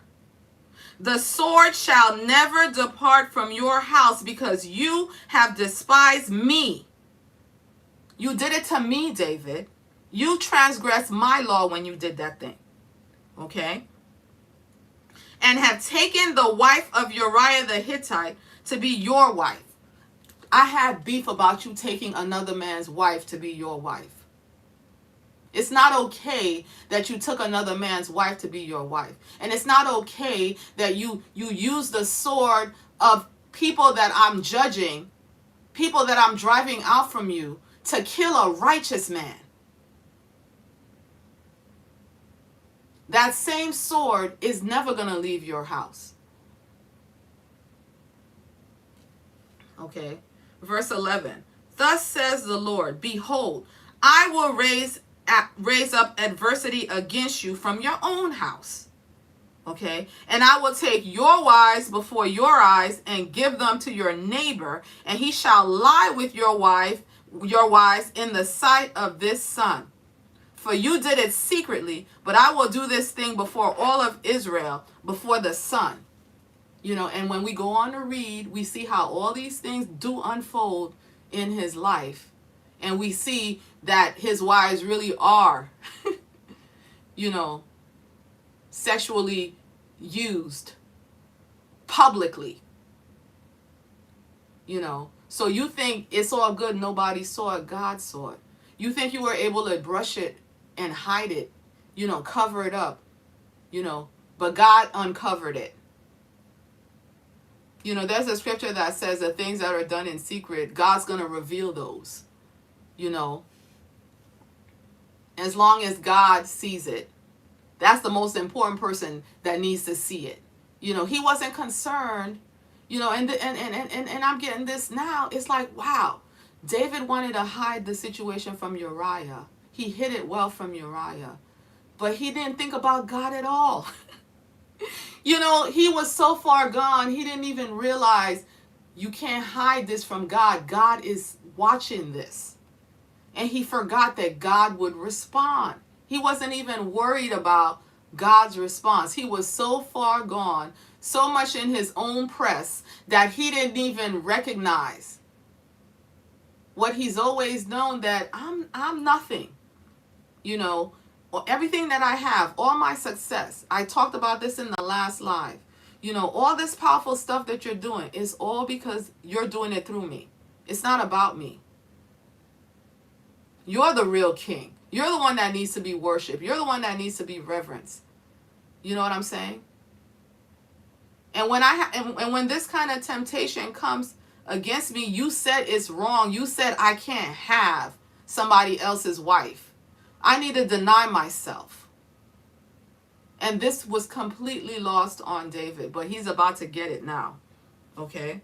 the sword shall never depart from your house, because you have despised me. You did it to me, David. You transgressed my law when you did that thing. Okay? And have taken the wife of Uriah the Hittite to be your wife. I have beef about you taking another man's wife to be your wife. It's not okay that you took another man's wife to be your wife. And it's not okay that you use the sword of people that I'm judging, people that I'm driving out from you, to kill a righteous man. That same sword is never going to leave your house. Okay. Verse 11. Thus says the Lord, behold, I will raise up adversity against you from your own house. Okay. And I will take your wives before your eyes and give them to your neighbor, and he shall lie with your wives in the sight of this sun. For you did it secretly, but I will do this thing before all of Israel, before the sun. And when we go on to read, we see how all these things do unfold in his life. And we see that his wives really are, sexually used publicly. So you think it's all good, nobody saw it, God saw it. You think you were able to brush it and hide it, cover it up, but God uncovered it. There's a scripture that says the things that are done in secret, God's going to reveal those, as long as God sees it. That's the most important person that needs to see it. He wasn't concerned, and I'm getting this now. It's like, wow, David wanted to hide the situation from Uriah. He hid it well from Uriah, but he didn't think about God at all. He was so far gone, he didn't even realize you can't hide this from God. God is watching this. And he forgot that God would respond. He wasn't even worried about God's response. He was so far gone, so much in his own press, that he didn't even recognize what he's always known, that I'm nothing. Everything that I have, all my success. I talked about this in the last live. All this powerful stuff that you're doing is all because you're doing it through me. It's not about me. You're the real king. You're the one that needs to be worshipped. You're the one that needs to be reverenced. You know what I'm saying? And when this kind of temptation comes against me, you said it's wrong. You said I can't have somebody else's wife. I need to deny myself. And this was completely lost on David, but he's about to get it now. Okay?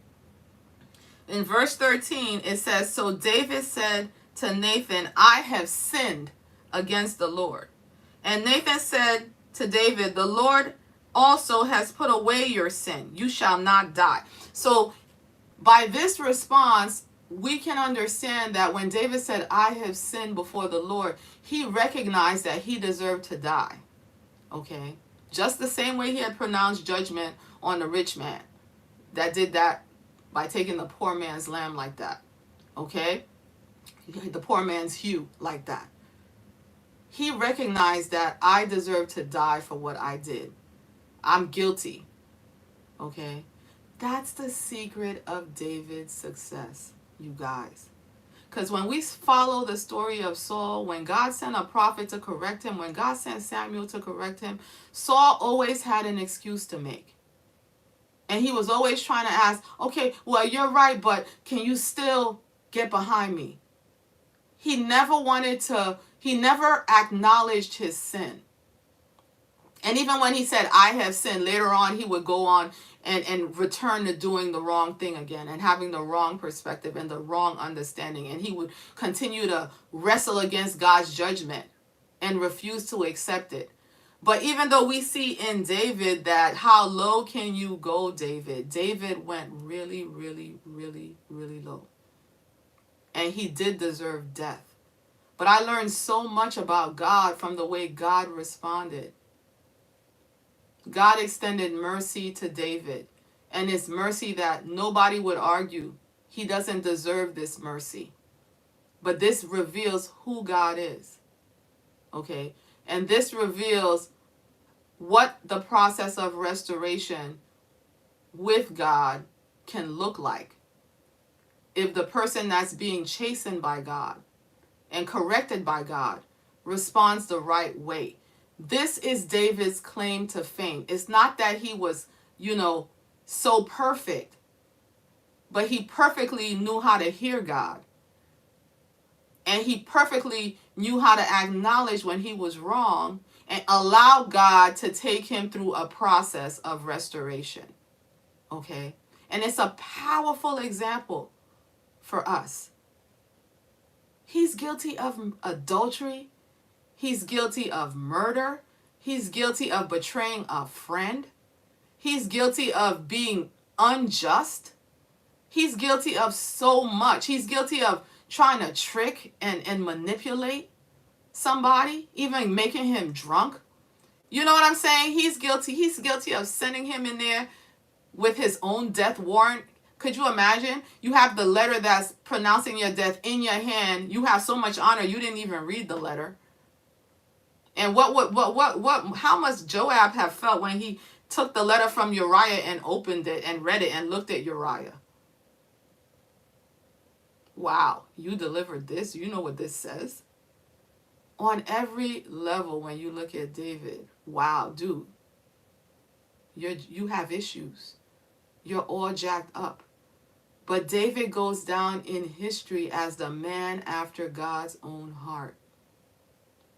In verse 13, it says, so David said to Nathan, I have sinned against the Lord. And Nathan said to David, the Lord also has put away your sin. You shall not die. So by this response, we can understand that when David said, I have sinned before the Lord, he recognized that he deserved to die. Okay? Just the same way he had pronounced judgment on the rich man that did that by taking the poor man's lamb like that. Okay? The poor man's hue like that. He recognized that I deserve to die for what I did. I'm guilty. Okay? That's the secret of David's success, you guys. Because when we follow the story of Saul, when God sent a prophet to correct him, when God sent Samuel to correct him, Saul always had an excuse to make. And he was always trying to ask, okay, well, you're right, but can you still get behind me? He never acknowledged his sin. And even when he said, I have sinned, later on he would go on and return to doing the wrong thing again and having the wrong perspective and the wrong understanding. And he would continue to wrestle against God's judgment and refuse to accept it. But even though we see in David that how low can you go, David? David went really, really, really, really low. And he did deserve death. But I learned so much about God from the way God responded. God extended mercy to David, and it's mercy that nobody would argue. He doesn't deserve this mercy. But this reveals who God is. Okay? And this reveals what the process of restoration with God can look like. if the person that's being chastened by God and corrected by God responds the right way. This is David's claim to fame. It's not that he was, so perfect, but he perfectly knew how to hear God. And he perfectly knew how to acknowledge when he was wrong and allow God to take him through a process of restoration. Okay? And it's a powerful example for us. He's guilty of adultery. He's guilty of murder. He's guilty of betraying a friend. He's guilty of being unjust. He's guilty of so much. He's guilty of trying to trick and manipulate somebody, even making him drunk. You know what I'm saying? He's guilty. He's guilty of sending him in there with his own death warrant. Could you imagine? You have the letter that's pronouncing your death in your hand. You have so much honor, you didn't even read the letter. And how must Joab have felt when he took the letter from Uriah and opened it and read it and looked at Uriah? Wow, you delivered this? You know what this says? On every level, when you look at David, wow, dude, you have issues. You're all jacked up. But David goes down in history as the man after God's own heart.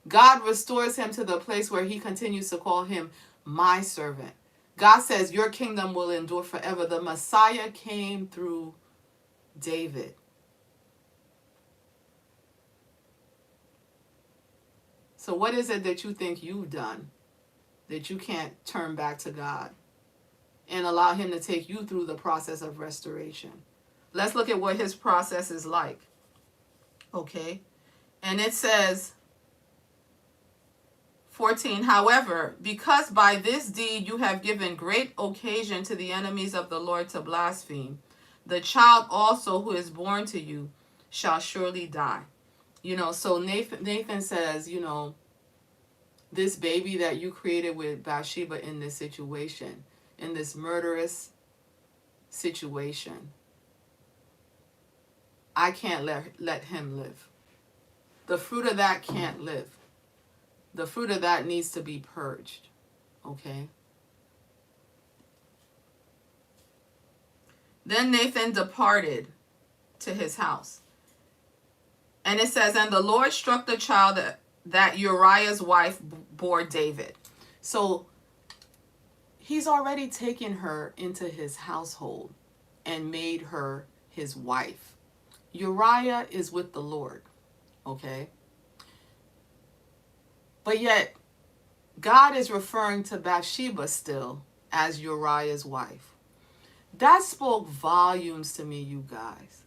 God restores him to the place where he continues to call him my servant. God says, your kingdom will endure forever. The Messiah came through David. So what is it that you think you've done that you can't turn back to God and allow him to take you through the process of restoration? Let's look at what his process is like. Okay? And it says, 14, however, because by this deed you have given great occasion to the enemies of the Lord to blaspheme, the child also who is born to you shall surely die. So Nathan says, this baby that you created with Bathsheba in this situation, in this murderous situation, I can't let him live. The fruit of that can't live. The fruit of that needs to be purged. Okay? Then Nathan departed to his house. And it says, and the Lord struck the child that Uriah's wife bore David. So he's already taken her into his household and made her his wife. Uriah is with the Lord. Okay? But yet, God is referring to Bathsheba still as Uriah's wife. That spoke volumes to me, you guys.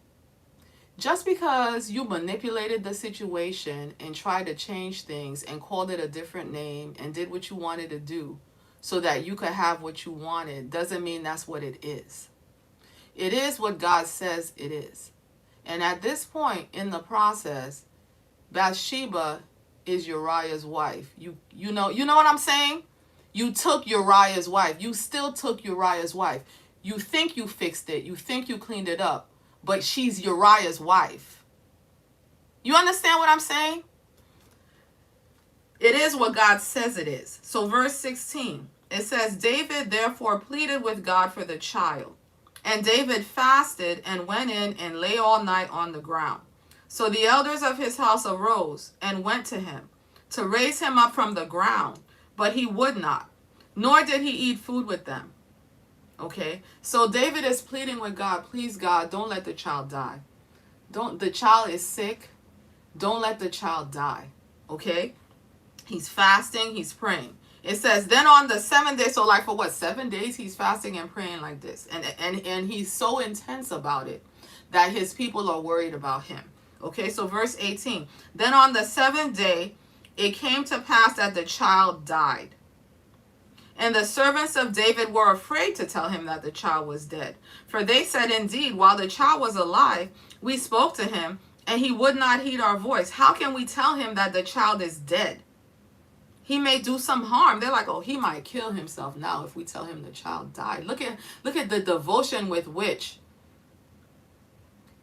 Just because you manipulated the situation and tried to change things and called it a different name and did what you wanted to do so that you could have what you wanted doesn't mean that's what it is. It is what God says it is. And at this point in the process, Bathsheba is Uriah's wife. You know what I'm saying? You took Uriah's wife. You still took Uriah's wife. You think you fixed it. You think you cleaned it up. But she's Uriah's wife. You understand what I'm saying? It is what God says it is. So verse 16, it says, David therefore pleaded with God for the child. And David fasted and went in and lay all night on the ground. So the elders of his house arose and went to him to raise him up from the ground. But he would not, nor did he eat food with them. Okay, so David is pleading with God, please God, don't let the child die. The child is sick. Don't let the child die. Okay, he's fasting, he's praying. It says, then on the 7th day, so like for what, 7 days he's fasting and praying like this. And he's so intense about it that his people are worried about him. Okay, so verse 18, then on the 7th day, it came to pass that the child died. And the servants of David were afraid to tell him that the child was dead. For they said, indeed, while the child was alive, we spoke to him, and he would not heed our voice. How can we tell him that the child is dead? He may do some harm. They're like, oh, he might kill himself now if we tell him the child died. Look at the devotion with which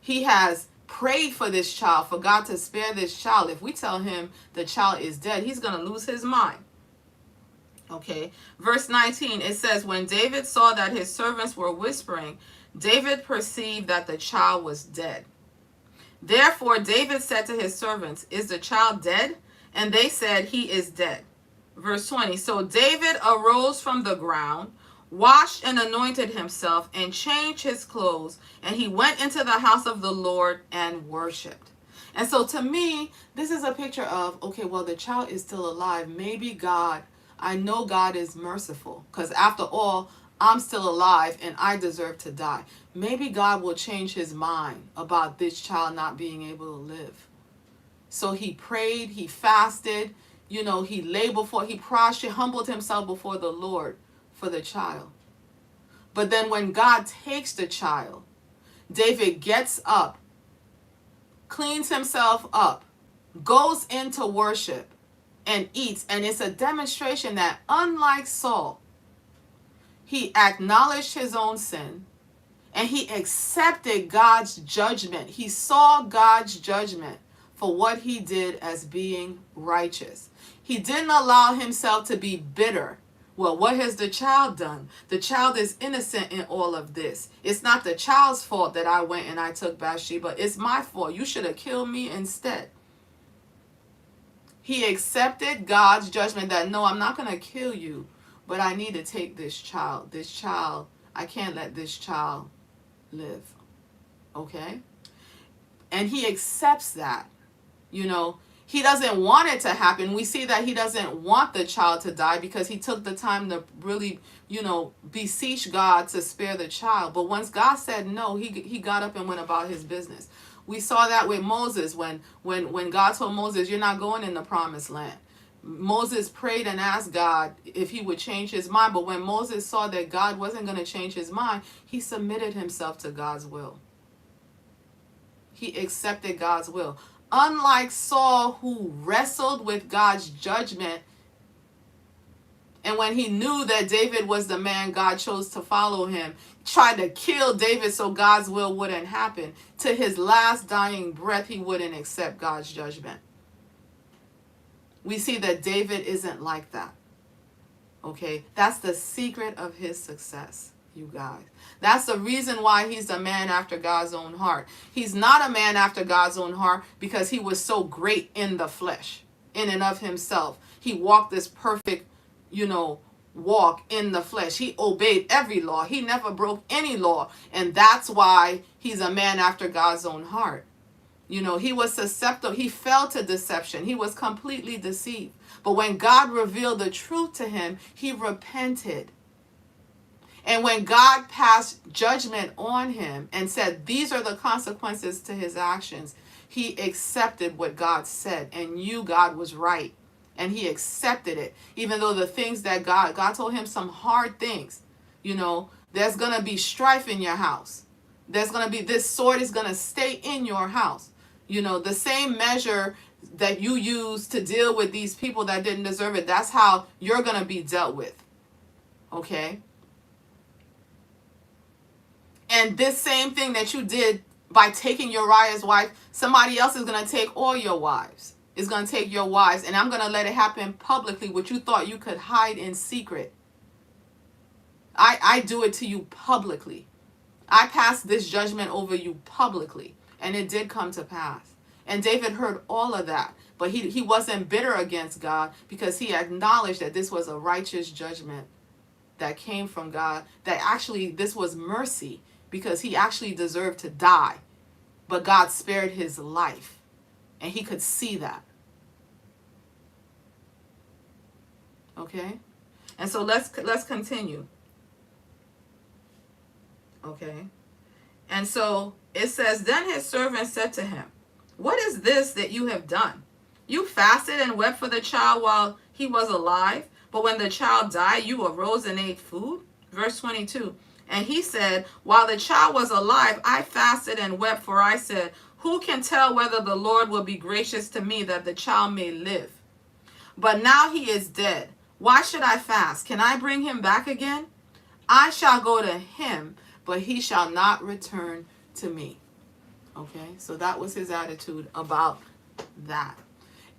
He has prayed for this child, for God to spare this child. If we tell him the child is dead, he's going to lose his mind. Okay, verse 19, it says, when David saw that his servants were whispering, David perceived that the child was dead. Therefore David said to his servants, is the child dead? And they said, he is dead. Verse 20, so David arose from the ground, washed and anointed himself, and changed his clothes, and he went into the house of the Lord and worshipped. And so to me, this is a picture of, okay, well, the child is still alive. Maybe God, I know God is merciful, because after all, I'm still alive and I deserve to die. Maybe God will change his mind about this child not being able to live. So he prayed, he fasted, he lay before, he prostrated, humbled himself before the Lord for the child. But then when God takes the child, David gets up, cleans himself up, goes into worship, and eats. And it's a demonstration that, unlike Saul, he acknowledged his own sin and he accepted God's judgment. He saw God's judgment for what he did as being righteous. He didn't allow himself to be bitter. Well, what has the child done? The child is innocent in all of this. It's not the child's fault that I went and I took Bathsheba. It's my fault. You should have killed me instead. He accepted God's judgment that, no, I'm not going to kill you, but I need to take this child. This child, I can't let this child live. Okay? And he accepts that. He doesn't want it to happen. We see that he doesn't want the child to die because he took the time to really, beseech God to spare the child. But once God said no, he got up and went about his business. We saw that with Moses when God told Moses, you're not going in the promised land. Moses prayed and asked God if he would change his mind. But when Moses saw that God wasn't going to change his mind, he submitted himself to God's will. He accepted God's will. Unlike Saul, who wrestled with God's judgment, and when he knew that David was the man God chose to follow him, tried to kill David so God's will wouldn't happen. To his last dying breath, he wouldn't accept God's judgment. We see that David isn't like that. Okay? That's the secret of his success, you guys. That's the reason why he's a man after God's own heart. He's not a man after God's own heart because he was so great in the flesh, in and of himself. He walked this perfect, walk in the flesh. He obeyed every law. He never broke any law. And that's why he's a man after God's own heart. He was susceptible. He fell to deception. He was completely deceived. But when God revealed the truth to him, he repented. And when God passed judgment on him and said, these are the consequences to his actions, he accepted what God said and knew God was right. And he accepted it. Even though the things that God told him some hard things, there's going to be strife in your house. There's going to be, this sword is going to stay in your house. The same measure that you use to deal with these people that didn't deserve it, that's how you're going to be dealt with. Okay? And this same thing that you did by taking Uriah's wife, somebody else is going to take all your wives. Is going to take your wives, and I'm going to let it happen publicly, what you thought you could hide in secret. I do it to you publicly. I passed this judgment over you publicly, and it did come to pass. And David heard all of that, but he wasn't bitter against God because he acknowledged that this was a righteous judgment that came from God, that actually this was mercy because he actually deserved to die, but God spared his life. And he could see that. Okay? And so let's continue. Okay? And so it says, then his servant said to him, what is this that you have done? You fasted and wept for the child while he was alive, but when the child died, you arose and ate food? Verse 22. And he said, while the child was alive, I fasted and wept, for I said, who can tell whether the Lord will be gracious to me that the child may live? But now he is dead. Why should I fast? Can I bring him back again? I shall go to him, but he shall not return to me. Okay, so that was his attitude about that.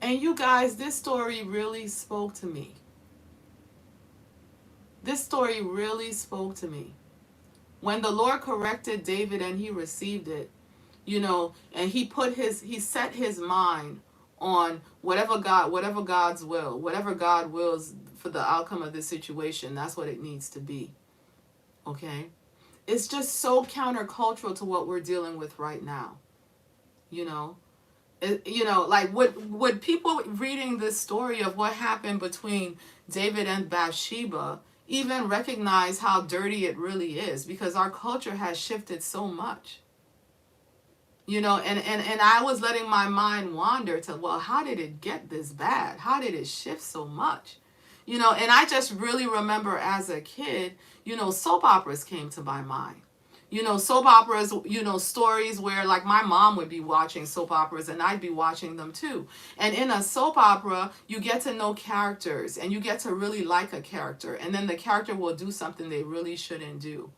And you guys, this story really spoke to me. This story really spoke to me. When the Lord corrected David and he received it, and he set his mind on whatever God's will, whatever God wills for the outcome of this situation, that's what it needs to be. Okay? It's just so countercultural to what we're dealing with right now. Like would people reading this story of what happened between David and Bathsheba even recognize how dirty it really is? Because our culture has shifted so much. And I was letting my mind wander to, well, how did it get this bad? How did it shift so much? And I just really remember as a kid, soap operas came to my mind. Soap operas, stories where like my mom would be watching soap operas and I'd be watching them too. And in a soap opera, you get to know characters and you get to really like a character. And then the character will do something they really shouldn't do.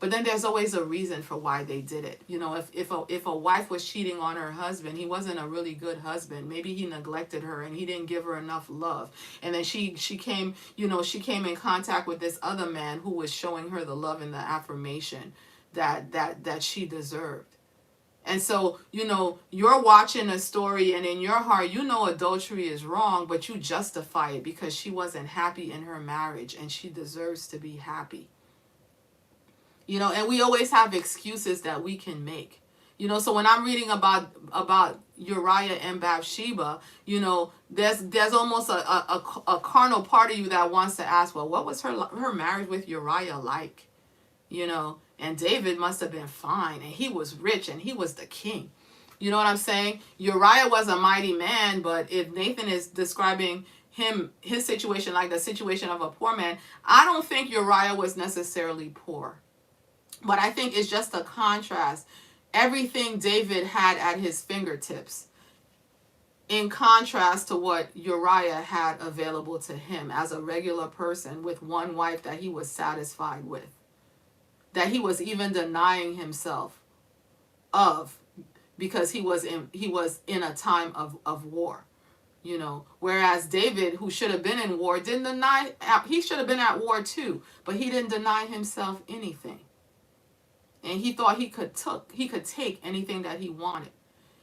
But then there's always a reason for why they did it. If a wife was cheating on her husband, he wasn't a really good husband. Maybe he neglected her and he didn't give her enough love. And then she came in contact with this other man who was showing her the love and the affirmation that she deserved. And so, you're watching a story and in your heart, adultery is wrong, but you justify it because she wasn't happy in her marriage and she deserves to be happy. And we always have excuses that we can make. So when I'm reading about Uriah and Bathsheba, there's almost a carnal part of you that wants to ask, well, what was her marriage with Uriah like? And David must have been fine, and he was rich, and he was the king. You know what I'm saying? Uriah was a mighty man, but if Nathan is describing his situation like the situation of a poor man, I don't think Uriah was necessarily poor. But I think it's just a contrast. Everything David had at his fingertips in contrast to what Uriah had available to him as a regular person with one wife that he was satisfied with, that he was even denying himself of because he was in a time of war. Whereas David, who should have been in war, didn't deny. He should have been at war too, but he didn't deny himself anything. And he thought he could take anything that he wanted,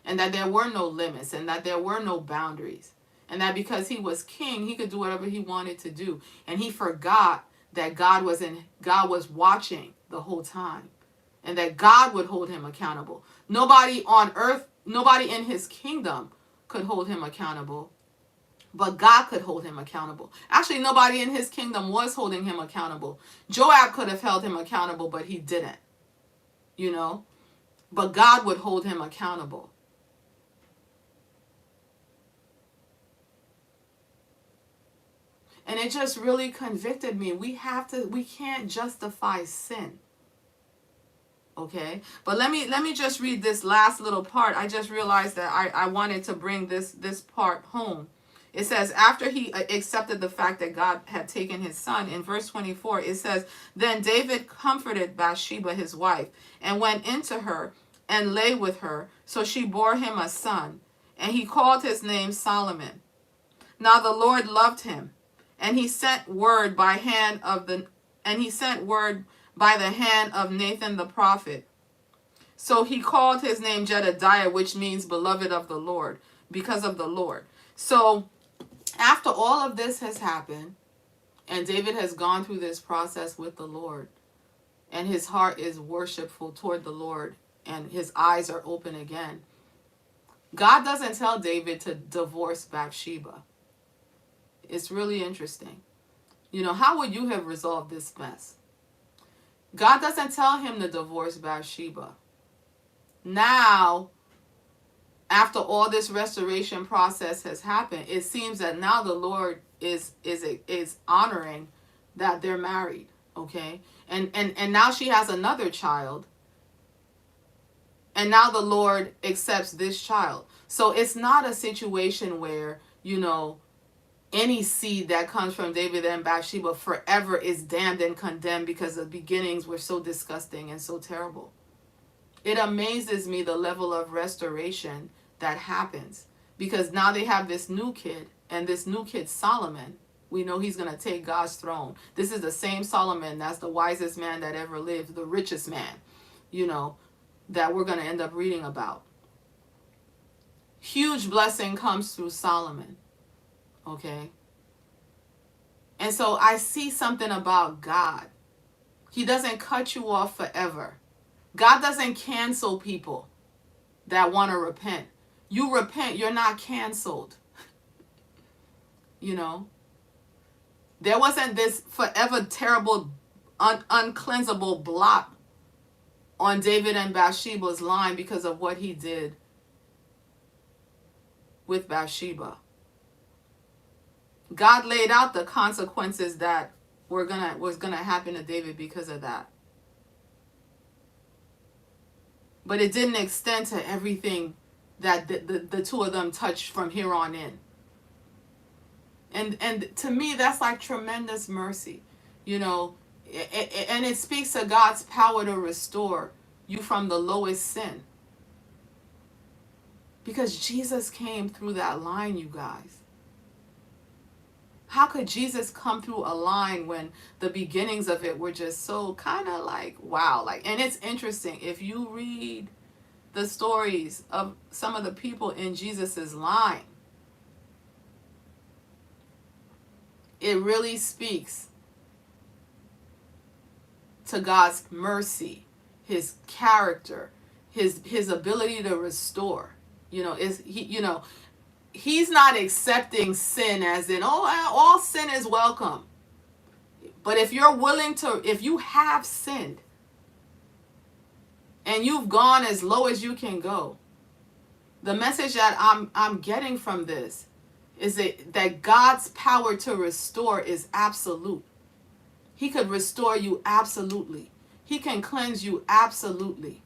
and that there were no limits, and that there were no boundaries, and that because he was king, he could do whatever he wanted to do. And he forgot that God was watching the whole time, and that God would hold him accountable. Nobody on earth, nobody in his kingdom could hold him accountable, but God could hold him accountable. Actually, nobody in his kingdom was holding him accountable. Joab could have held him accountable, but he didn't. But God would hold him accountable. And it just really convicted me. We can't justify sin. Okay? But let me just read this last little part. I just realized that I wanted to bring this part home. It says, after he accepted the fact that God had taken his son, in verse 24, it says, then David comforted Bathsheba, his wife, and went into her and lay with her. So she bore him a son, and he called his name Solomon. Now the Lord loved him, and he sent word by the hand of Nathan the prophet. So he called his name Jedediah, which means beloved of the Lord, because of the Lord. So after all of this has happened, and David has gone through this process with the Lord, and his heart is worshipful toward the Lord, and his eyes are open again, God doesn't tell David to divorce Bathsheba. It's really interesting. How would you have resolved this mess? God doesn't tell him to divorce Bathsheba. Now, after all this restoration process has happened, it seems that now the Lord is honoring that they're married, okay? And now she has another child. And now the Lord accepts this child. So it's not a situation where, any seed that comes from David and Bathsheba forever is damned and condemned because the beginnings were so disgusting and so terrible. It amazes me the level of restoration that happens, because now they have this new kid, and this new kid, Solomon, we know he's going to take God's throne. This is the same Solomon that's the wisest man that ever lived, the richest man, you know, that we're going to end up reading about. Huge blessing comes through Solomon. Okay. And so I see something about God. He doesn't cut you off forever. God doesn't cancel people that want to repent. You repent, you're not canceled. You know, there wasn't this forever terrible, uncleansable blot on David and Bathsheba's line because of what he did with Bathsheba. God laid out the consequences that was gonna happen to David because of that. But it didn't extend to everything that the two of them touched from here on in. And to me, that's like tremendous mercy, you know, and it speaks to God's power to restore you from the lowest sin. Because Jesus came through that line, you guys. How could Jesus come through a line when the beginnings of it were just so kind of like, wow. Like, and it's interesting. If you read the stories of some of the people in Jesus's line, it really speaks to God's mercy, his character, his ability to restore. You know, he's not accepting sin as in, oh, all sin is welcome. But if you're willing to, if you have sinned and you've gone as low as you can go, the message that I'm getting from this is that God's power to restore is absolute. He could restore you absolutely. He can cleanse you absolutely.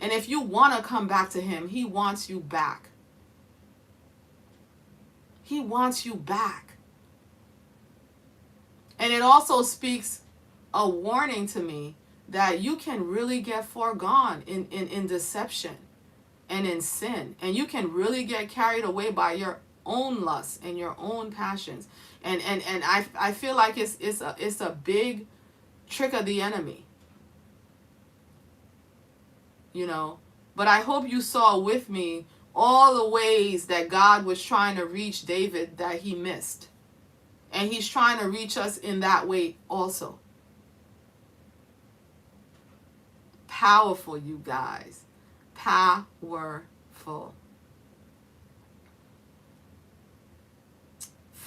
And if you want to come back to him, he wants you back. He wants you back. And it also speaks a warning to me that you can really get foregone in deception and in sin. And you can really get carried away by your own lusts and your own passions. And I feel like it's a big trick of the enemy. You know, but I hope you saw with me all the ways that God was trying to reach David that he missed. And he's trying to reach us in that way also. Powerful, you guys. Powerful.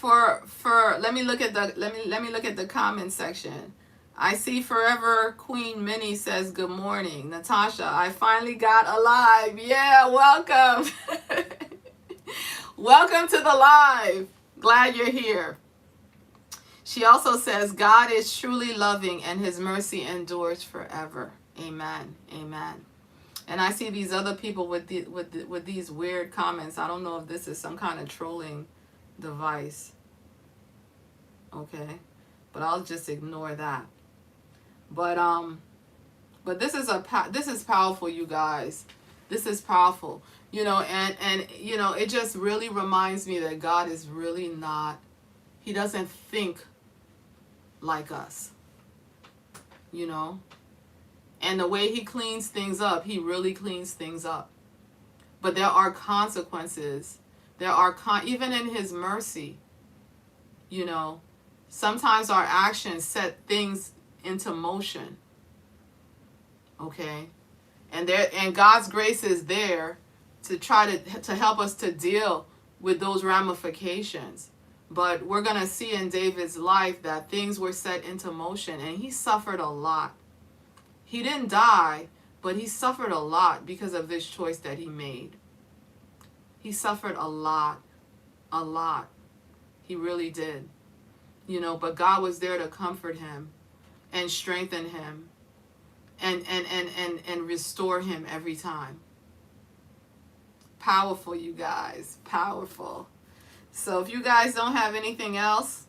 Let me look at the comment section. I see Forever Queen Minnie says good morning. Natasha, I finally got alive. Yeah, welcome. Welcome to the live. Glad you're here. She also says God is truly loving and his mercy endures forever. Amen. Amen. And I see these other people with these weird comments. I don't know if this is some kind of trolling device. Okay. But I'll just ignore that. But this is powerful, you guys. This is powerful, you know, and you know, it just really reminds me that God is really not, he doesn't think like us, you know, and the way he cleans things up, he really cleans things up. But there are consequences. There are even in his mercy, you know, sometimes our actions set things into motion. Okay, and God's grace is there to try to help us to deal with those ramifications. But we're gonna see in David's life that things were set into motion, and he suffered a lot. He didn't die, but he suffered a lot because of this choice that he made. He suffered a lot. He really did. You know, but God was there to comfort him and strengthen him and restore him every time. Powerful, you guys. Powerful. So if you guys don't have anything else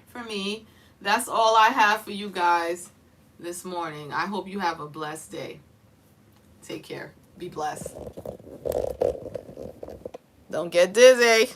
for me, that's all I have for you guys this morning. I hope you have a blessed day. Take care. Be blessed. Don't get dizzy.